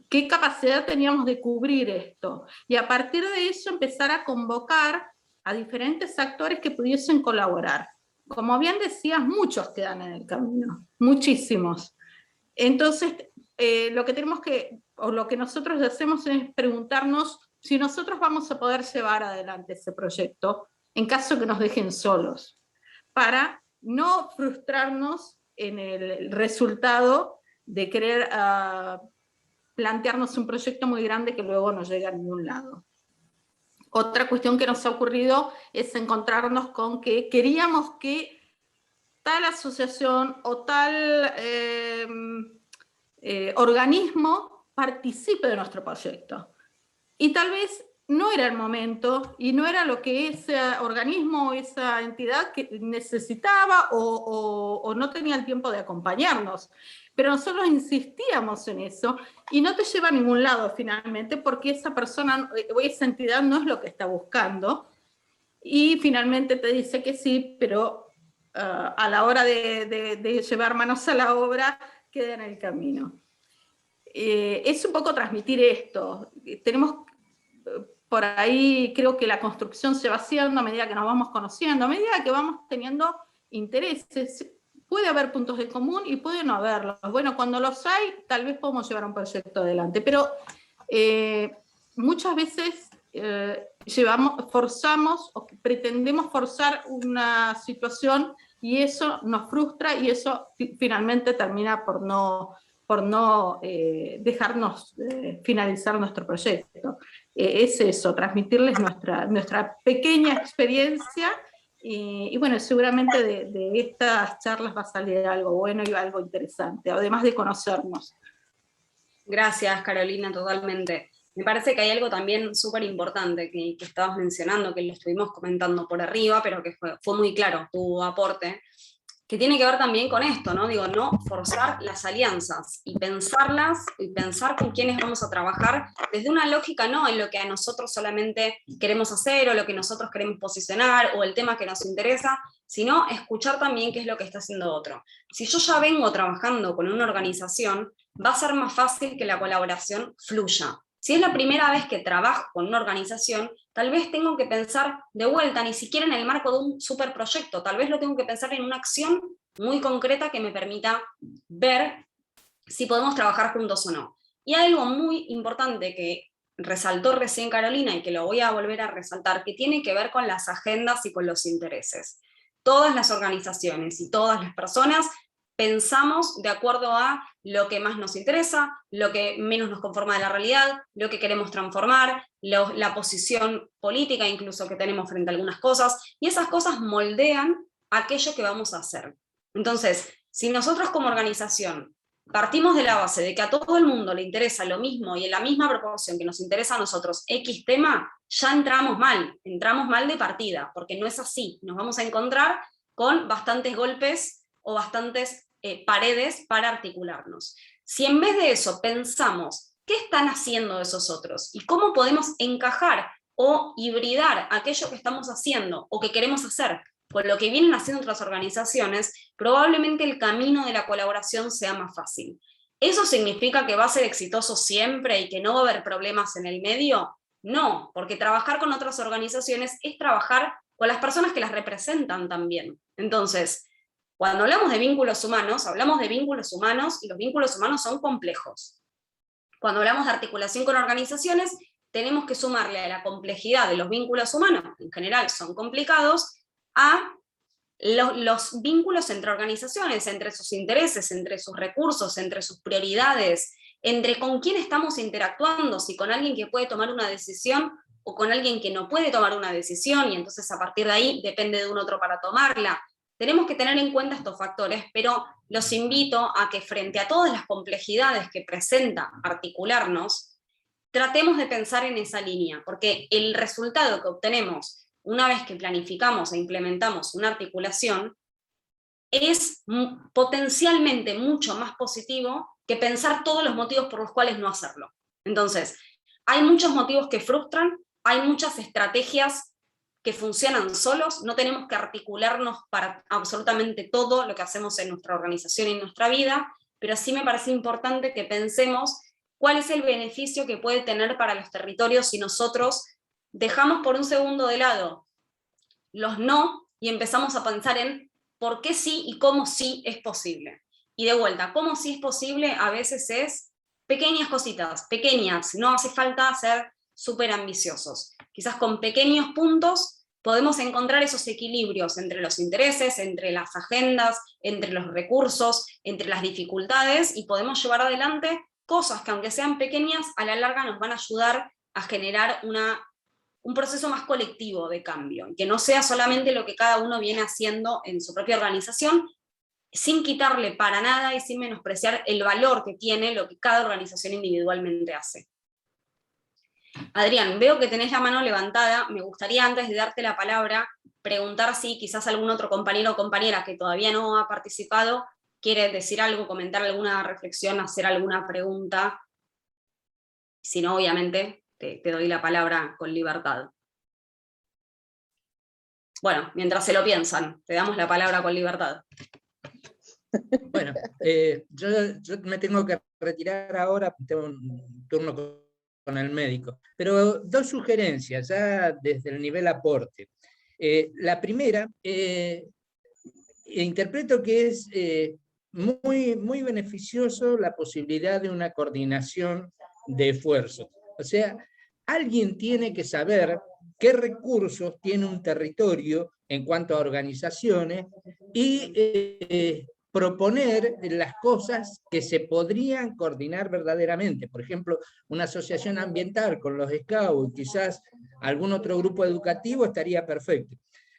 ¿Qué capacidad teníamos de cubrir esto? Y a partir de eso empezar a convocar a diferentes actores que pudiesen colaborar. Como bien decías, muchos quedan en el camino, muchísimos. Entonces, lo que nosotros hacemos es preguntarnos si nosotros vamos a poder llevar adelante ese proyecto en caso que nos dejen solos, para no frustrarnos en el resultado de querer plantearnos un proyecto muy grande que luego no llega a ningún lado. Otra cuestión que nos ha ocurrido es encontrarnos con que queríamos que tal asociación o tal organismo participe de nuestro proyecto. Y tal vez no era el momento y no era lo que ese organismo o esa entidad que necesitaba o no tenía el tiempo de acompañarnos. Pero nosotros insistíamos en eso y no te lleva a ningún lado finalmente, porque esa persona o esa entidad no es lo que está buscando, y finalmente te dice que sí, pero a la hora de llevar manos a la obra queda en el camino. Es un poco transmitir esto. Tenemos por ahí, creo que la construcción se va haciendo a medida que nos vamos conociendo, a medida que vamos teniendo intereses. Puede haber puntos de común y puede no haberlos. Bueno, cuando los hay, tal vez podemos llevar un proyecto adelante, pero muchas veces forzamos o pretendemos forzar una situación y eso nos frustra y eso finalmente termina por no dejarnos finalizar nuestro proyecto. Es eso, transmitirles nuestra pequeña experiencia. Y bueno, seguramente de estas charlas va a salir algo bueno y algo interesante, además de conocernos. Gracias, Carolina, totalmente. Me parece que hay algo también súper importante que estabas mencionando, que lo estuvimos comentando por arriba, pero que fue muy claro tu aporte, que tiene que ver también con esto, ¿no? Digo, no forzar las alianzas y pensarlas y pensar con quiénes vamos a trabajar desde una lógica, no en lo que a nosotros solamente queremos hacer o lo que nosotros queremos posicionar o el tema que nos interesa, sino escuchar también qué es lo que está haciendo otro. Si yo ya vengo trabajando con una organización, va a ser más fácil que la colaboración fluya. Si es la primera vez que trabajo con una organización, tal vez tengo que pensar de vuelta, ni siquiera en el marco de un superproyecto, tal vez lo tengo que pensar en una acción muy concreta que me permita ver si podemos trabajar juntos o no. Y hay algo muy importante que resaltó recién Carolina y que lo voy a volver a resaltar, que tiene que ver con las agendas y con los intereses. Todas las organizaciones y todas las personas pensamos de acuerdo a lo que más nos interesa, lo que menos nos conforma de la realidad, lo que queremos transformar, la posición política incluso que tenemos frente a algunas cosas, y esas cosas moldean aquello que vamos a hacer. Entonces, si nosotros como organización partimos de la base de que a todo el mundo le interesa lo mismo y en la misma proporción que nos interesa a nosotros X tema, ya entramos mal de partida, porque no es así, nos vamos a encontrar con bastantes golpes o bastantes paredes para articularnos. Si en vez de eso pensamos ¿qué están haciendo esos otros? ¿Y cómo podemos encajar o hibridar aquello que estamos haciendo o que queremos hacer con lo que vienen haciendo otras organizaciones? Probablemente el camino de la colaboración sea más fácil. ¿Eso significa que va a ser exitoso siempre y que no va a haber problemas en el medio? No, porque trabajar con otras organizaciones es trabajar con las personas que las representan también. Entonces, cuando hablamos de vínculos humanos y los vínculos humanos son complejos. Cuando hablamos de articulación con organizaciones, tenemos que sumarle a la complejidad de los vínculos humanos, que en general son complicados, a los vínculos entre organizaciones, entre sus intereses, entre sus recursos, entre sus prioridades, entre con quién estamos interactuando, si con alguien que puede tomar una decisión o con alguien que no puede tomar una decisión, y entonces a partir de ahí depende de un otro para tomarla. Tenemos que tener en cuenta estos factores, pero los invito a que frente a todas las complejidades que presenta articularnos, tratemos de pensar en esa línea, porque el resultado que obtenemos una vez que planificamos e implementamos una articulación, es potencialmente mucho más positivo que pensar todos los motivos por los cuales no hacerlo. Entonces, hay muchos motivos que frustran, hay muchas estrategias que funcionan solos, no tenemos que articularnos para absolutamente todo lo que hacemos en nuestra organización y en nuestra vida, pero sí me parece importante que pensemos cuál es el beneficio que puede tener para los territorios si nosotros dejamos por un segundo de lado los no y empezamos a pensar en por qué sí y cómo sí es posible. Y de vuelta, cómo sí es posible a veces es pequeñas cositas, pequeñas, no hace falta ser súper ambiciosos. Quizás con pequeños puntos podemos encontrar esos equilibrios entre los intereses, entre las agendas, entre los recursos, entre las dificultades, y podemos llevar adelante cosas que, aunque sean pequeñas, a la larga nos van a ayudar a generar un proceso más colectivo de cambio, que no sea solamente lo que cada uno viene haciendo en su propia organización, sin quitarle para nada y sin menospreciar el valor que tiene lo que cada organización individualmente hace. Adrián, veo que tenés la mano levantada, me gustaría antes de darte la palabra, preguntar si quizás algún otro compañero o compañera que todavía no ha participado quiere decir algo, comentar alguna reflexión, hacer alguna pregunta. Si no, obviamente, te doy la palabra con libertad. Bueno, mientras se lo piensan, te damos la palabra con libertad. Bueno, yo me tengo que retirar ahora, tengo un turno con el médico, pero dos sugerencias ya desde el nivel aporte. La primera, interpreto que es muy beneficioso la posibilidad de una coordinación de esfuerzos. O sea, alguien tiene que saber qué recursos tiene un territorio en cuanto a organizaciones y proponer las cosas que se podrían coordinar verdaderamente. Por ejemplo, una asociación ambiental con los Scouts, quizás algún otro grupo educativo estaría perfecto.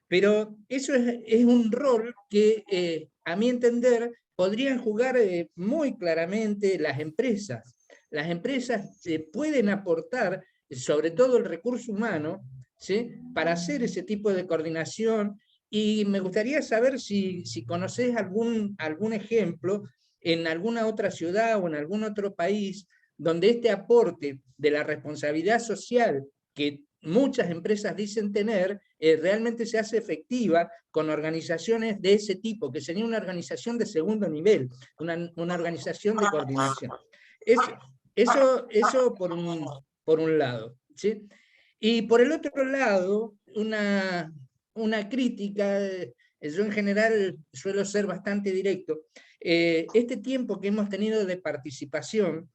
Pero eso es un rol que, a mi entender, podrían jugar muy claramente las empresas. Las empresas pueden aportar, sobre todo el recurso humano, ¿sí?, para hacer ese tipo de coordinación. Y me gustaría saber si conocés algún ejemplo en alguna otra ciudad o en algún otro país donde este aporte de la responsabilidad social que muchas empresas dicen tener, realmente se hace efectiva con organizaciones de ese tipo, que sería una organización de segundo nivel, una organización de coordinación. Eso por un lado, ¿sí? Y por el otro lado, una crítica, yo en general suelo ser bastante directo. Este tiempo que hemos tenido de participación,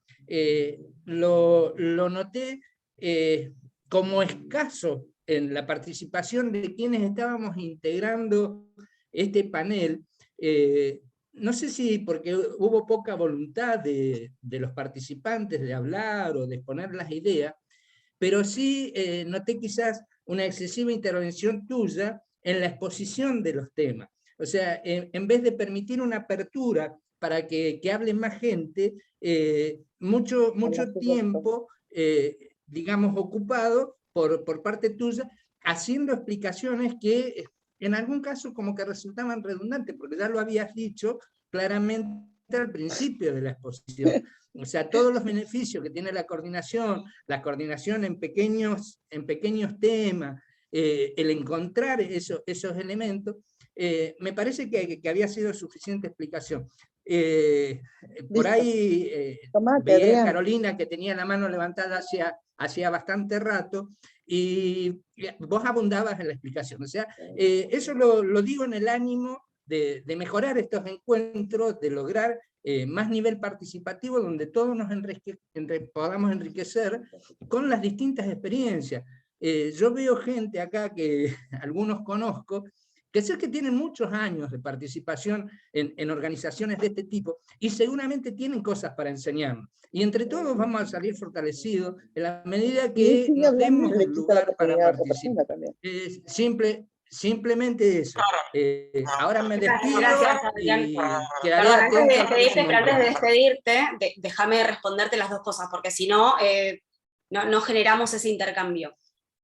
lo noté como escaso en la participación de quienes estábamos integrando este panel. No sé si porque hubo poca voluntad de los participantes de hablar o de exponer las ideas, pero sí noté quizás una excesiva intervención tuya en la exposición de los temas. O sea, en vez de permitir una apertura para que hable más gente, mucho tiempo, digamos, ocupado por parte tuya, haciendo explicaciones que en algún caso como que resultaban redundantes, porque ya lo habías dicho claramente comenté al principio de la exposición. O sea, todos los beneficios que tiene la coordinación en pequeños temas, el encontrar esos elementos, me parece que había sido suficiente explicación. Por ahí veía a Carolina que tenía la mano levantada hacía bastante rato, y vos abundabas en la explicación. O sea, eso lo digo en el ánimo de mejorar estos encuentros, de lograr más nivel participativo, donde todos nos podamos enriquecer con las distintas experiencias. Yo veo gente acá que algunos conozco, que sé que tienen muchos años de participación en organizaciones de este tipo, y seguramente tienen cosas para enseñarnos. Y entre todos vamos a salir fortalecidos en la medida que nos demos el lugar para participar. Simplemente eso. Ahora me despido. Gracias, Adrián. Y quedaré atento antes de al despedirte, próximo pero antes de encuentro. despedirte, déjame responderte las dos cosas, porque si no, no generamos ese intercambio.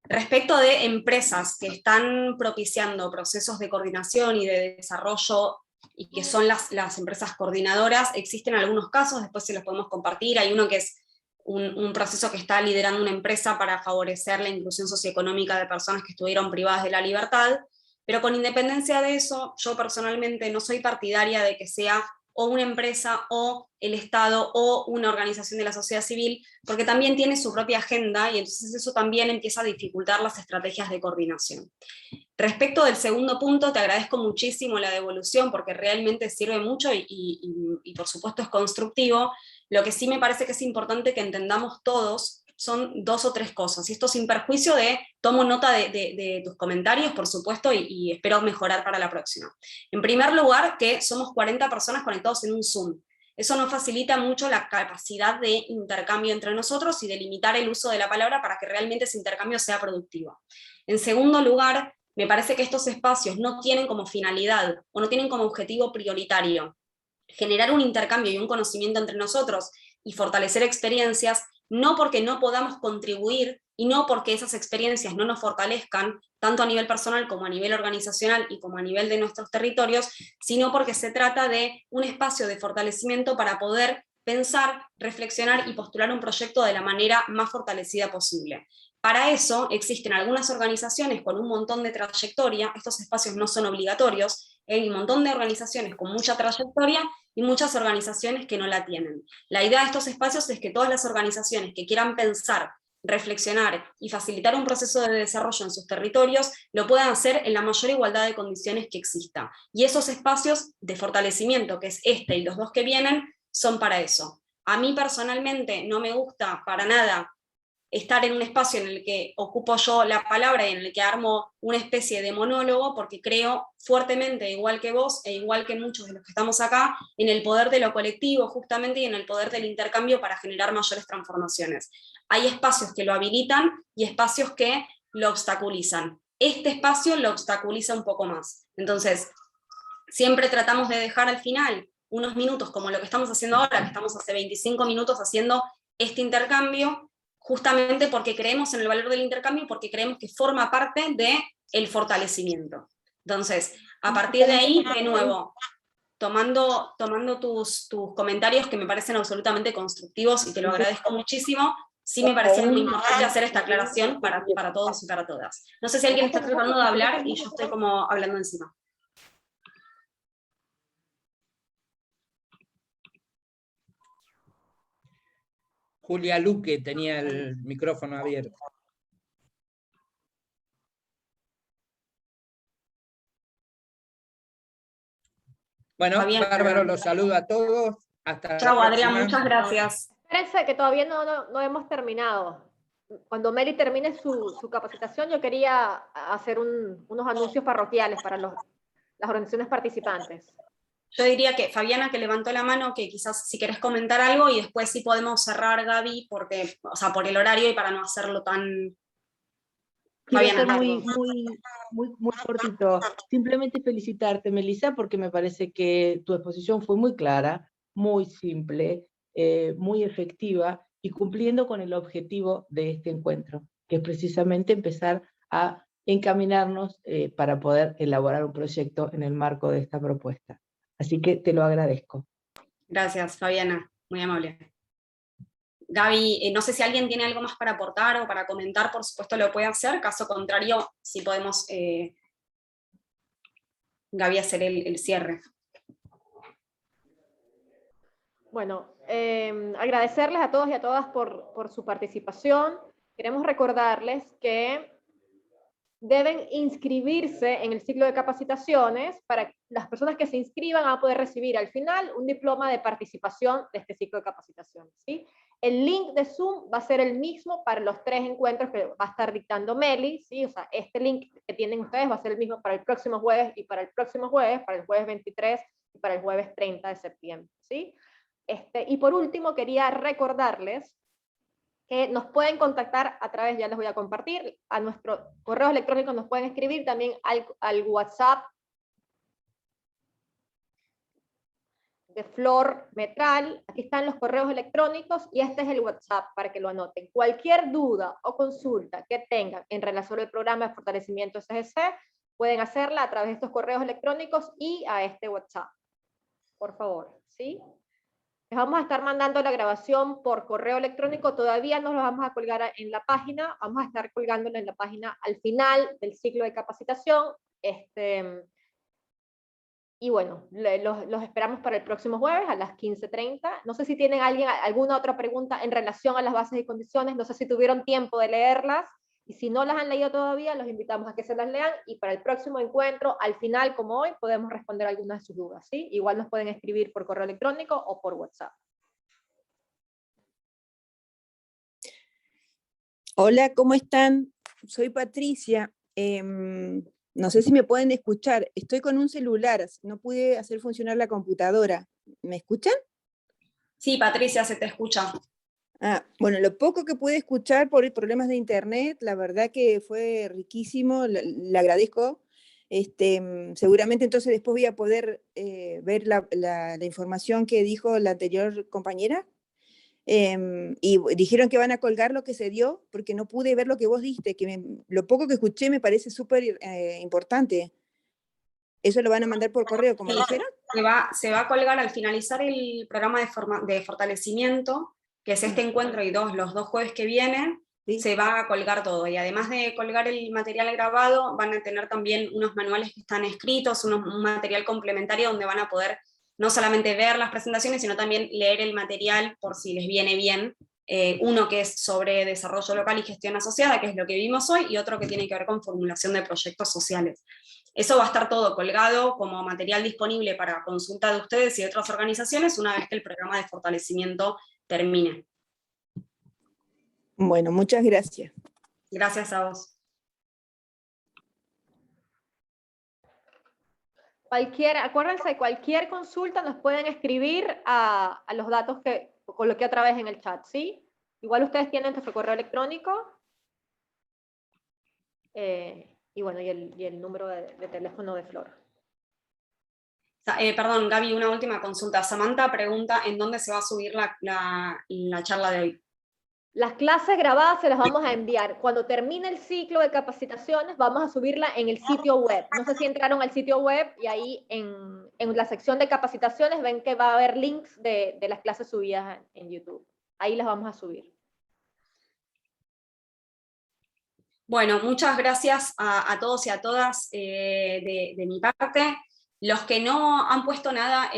Respecto de empresas que están propiciando procesos de coordinación y de desarrollo, y que son las empresas coordinadoras, existen algunos casos, después se los podemos compartir. Hay uno que es un proceso que está liderando una empresa para favorecer la inclusión socioeconómica de personas que estuvieron privadas de la libertad, pero con independencia de eso, yo personalmente no soy partidaria de que sea o una empresa, o el Estado, o una organización de la sociedad civil, porque también tiene su propia agenda, y entonces eso también empieza a dificultar las estrategias de coordinación. Respecto del segundo punto, te agradezco muchísimo la devolución, porque realmente sirve mucho y por supuesto es constructivo. Lo que sí me parece que es importante que entendamos todos son 2 o 3 cosas, y esto sin perjuicio tomo nota de tus comentarios, por supuesto, y espero mejorar para la próxima. En primer lugar, que somos 40 personas conectados en un Zoom. Eso nos facilita mucho la capacidad de intercambio entre nosotros y de limitar el uso de la palabra para que realmente ese intercambio sea productivo. En segundo lugar, me parece que estos espacios no tienen como finalidad, o no tienen como objetivo prioritario, generar un intercambio y un conocimiento entre nosotros y fortalecer experiencias, no porque no podamos contribuir y no porque esas experiencias no nos fortalezcan, tanto a nivel personal como a nivel organizacional y como a nivel de nuestros territorios, sino porque se trata de un espacio de fortalecimiento para poder pensar, reflexionar y postular un proyecto de la manera más fortalecida posible. Para eso existen algunas organizaciones con un montón de trayectoria, estos espacios no son obligatorios, hay un montón de organizaciones con mucha trayectoria y muchas organizaciones que no la tienen. La idea de estos espacios es que todas las organizaciones que quieran pensar, reflexionar y facilitar un proceso de desarrollo en sus territorios, lo puedan hacer en la mayor igualdad de condiciones que exista. Y esos espacios de fortalecimiento, que es este y los 2 que vienen, son para eso. A mí personalmente no me gusta para nada estar en un espacio en el que ocupo yo la palabra y en el que armo una especie de monólogo, porque creo fuertemente, igual que vos, e igual que muchos de los que estamos acá, en el poder de lo colectivo justamente y en el poder del intercambio para generar mayores transformaciones. Hay espacios que lo habilitan y espacios que lo obstaculizan. Este espacio lo obstaculiza un poco más. Entonces, siempre tratamos de dejar al final unos minutos, como lo que estamos haciendo ahora, que estamos hace 25 minutos haciendo este intercambio, justamente porque creemos en el valor del intercambio y porque creemos que forma parte del fortalecimiento. Entonces, a partir de ahí, de nuevo, tomando tus comentarios, que me parecen absolutamente constructivos y te lo agradezco muchísimo, sí me parecía muy importante hacer esta aclaración para todos y para todas. No sé si alguien está tratando de hablar y yo estoy como hablando encima. Julia Luque tenía el micrófono abierto. Bueno, bárbaro, los saludo a todos. Hasta Chao, la Adrián, próxima. muchas gracias. Espérense que todavía no hemos terminado. Cuando Meli termine su capacitación, yo quería hacer unos anuncios parroquiales para las organizaciones participantes. Yo diría que Fabiana, que levantó la mano, que quizás si querés comentar algo, y después sí podemos cerrar, Gaby, porque, o sea, por el horario y para no hacerlo tan... Quiero Fabiana, ser muy cortito. Simplemente felicitarte, Melissa, porque me parece que tu exposición fue muy clara, muy simple, muy efectiva y cumpliendo con el objetivo de este encuentro, que es precisamente empezar a encaminarnos para poder elaborar un proyecto en el marco de esta propuesta. Así que te lo agradezco. Gracias, Fabiana, muy amable. Gaby, no sé si alguien tiene algo más para aportar o para comentar, por supuesto lo puede hacer, caso contrario, si podemos, Gaby, hacer el cierre. Bueno, agradecerles a todos y a todas por su participación. Queremos recordarles que deben inscribirse en el ciclo de capacitaciones. Para las personas que se inscriban van a poder recibir al final un diploma de participación de este ciclo de capacitaciones, ¿sí? El link de Zoom va a ser el mismo para los 3 encuentros que va a estar dictando Meli, ¿sí? O sea, este link que tienen ustedes va a ser el mismo para el próximo jueves y para el próximo jueves, para el jueves 23 y para el jueves 30 de septiembre, ¿sí? Y por último, quería recordarles que nos pueden contactar a través, ya les voy a compartir, a nuestro correo electrónico, nos pueden escribir también al WhatsApp de Flor Metral. Aquí están los correos electrónicos y este es el WhatsApp para que lo anoten. Cualquier duda o consulta que tengan en relación al programa de fortalecimiento SGC, pueden hacerla a través de estos correos electrónicos y a este WhatsApp. Por favor, ¿sí? Les vamos a estar mandando la grabación por correo electrónico, todavía no lo vamos a colgar en la página, vamos a estar colgándolo en la página al final del ciclo de capacitación. Y bueno, los esperamos para el próximo jueves a las 15:30. No sé si tienen alguna otra pregunta en relación a las bases y condiciones, no sé si tuvieron tiempo de leerlas, y si no las han leído todavía, los invitamos a que se las lean, y para el próximo encuentro, al final, como hoy, podemos responder algunas de sus dudas, ¿sí? Igual nos pueden escribir por correo electrónico o por WhatsApp. Hola, ¿cómo están? Soy Patricia. No sé si me pueden escuchar. Estoy con un celular, no pude hacer funcionar la computadora. ¿Me escuchan? Sí, Patricia, se te escucha. Bueno, lo poco que pude escuchar por problemas de internet, la verdad que fue riquísimo, le agradezco. Seguramente entonces después voy a poder ver la información que dijo la anterior compañera. Y dijeron que van a colgar lo que se dio, porque no pude ver lo que vos diste, lo poco que escuché me parece súper importante. ¿Eso lo van a mandar por correo, como dijeron? Se va a colgar al finalizar el programa de fortalecimiento, que es este encuentro y los 2 jueves que vienen, ¿sí? Se va a colgar todo, y además de colgar el material grabado, van a tener también unos manuales que están escritos, un material complementario donde van a poder no solamente ver las presentaciones, sino también leer el material por si les viene bien, uno que es sobre desarrollo local y gestión asociada, que es lo que vimos hoy, y otro que tiene que ver con formulación de proyectos sociales. Eso va a estar todo colgado como material disponible para consulta de ustedes y de otras organizaciones una vez que el programa de fortalecimiento termine. Bueno, muchas gracias. Gracias a vos. Acuérdense, cualquier consulta nos pueden escribir a los datos que coloqué otra vez en el chat, ¿sí? Igual ustedes tienen nuestro correo electrónico. Y bueno, y el número de teléfono de Flor. Perdón, Gaby, una última consulta. Samantha pregunta en dónde se va a subir la charla de hoy. Las clases grabadas se las vamos a enviar. Cuando termine el ciclo de capacitaciones, vamos a subirla en el sitio web. No sé si entraron al sitio web y ahí en la sección de capacitaciones ven que va a haber links de las clases subidas en YouTube. Ahí las vamos a subir. Bueno, muchas gracias a todos y a todas de mi parte. Los que no han puesto nada,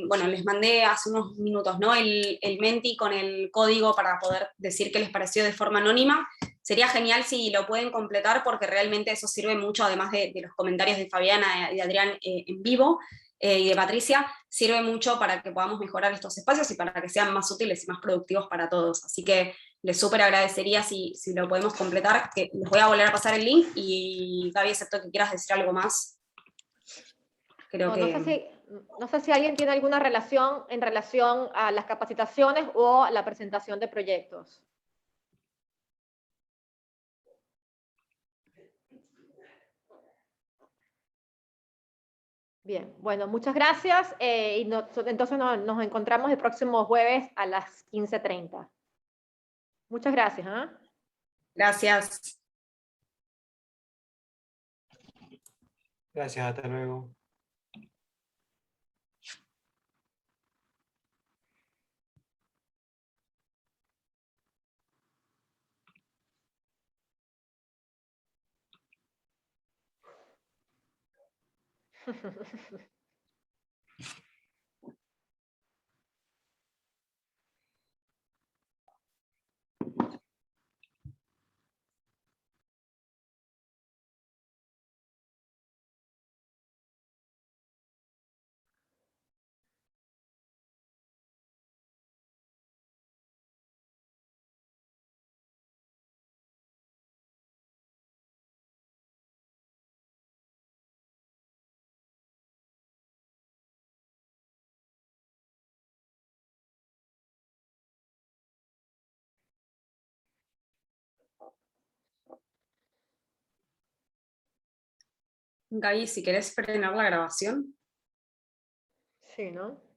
bueno, les mandé hace unos minutos, ¿no? El Menti con el código para poder decir qué les pareció de forma anónima. Sería genial si lo pueden completar, porque realmente eso sirve mucho, además de los comentarios de Fabiana y de Adrián en vivo, y de Patricia, sirve mucho para que podamos mejorar estos espacios y para que sean más útiles y más productivos para todos. Así que les súper agradecería si lo podemos completar, que les voy a volver a pasar el link, y Gaby, excepto que quieras decir algo más. No sé si alguien tiene alguna relación en relación a las capacitaciones o a la presentación de proyectos. Bien, bueno, muchas gracias. Entonces nos encontramos el próximo jueves a las 15:30. Muchas gracias. Gracias. Gracias, hasta luego. Gaby, si querés frenar la grabación. Sí, ¿no?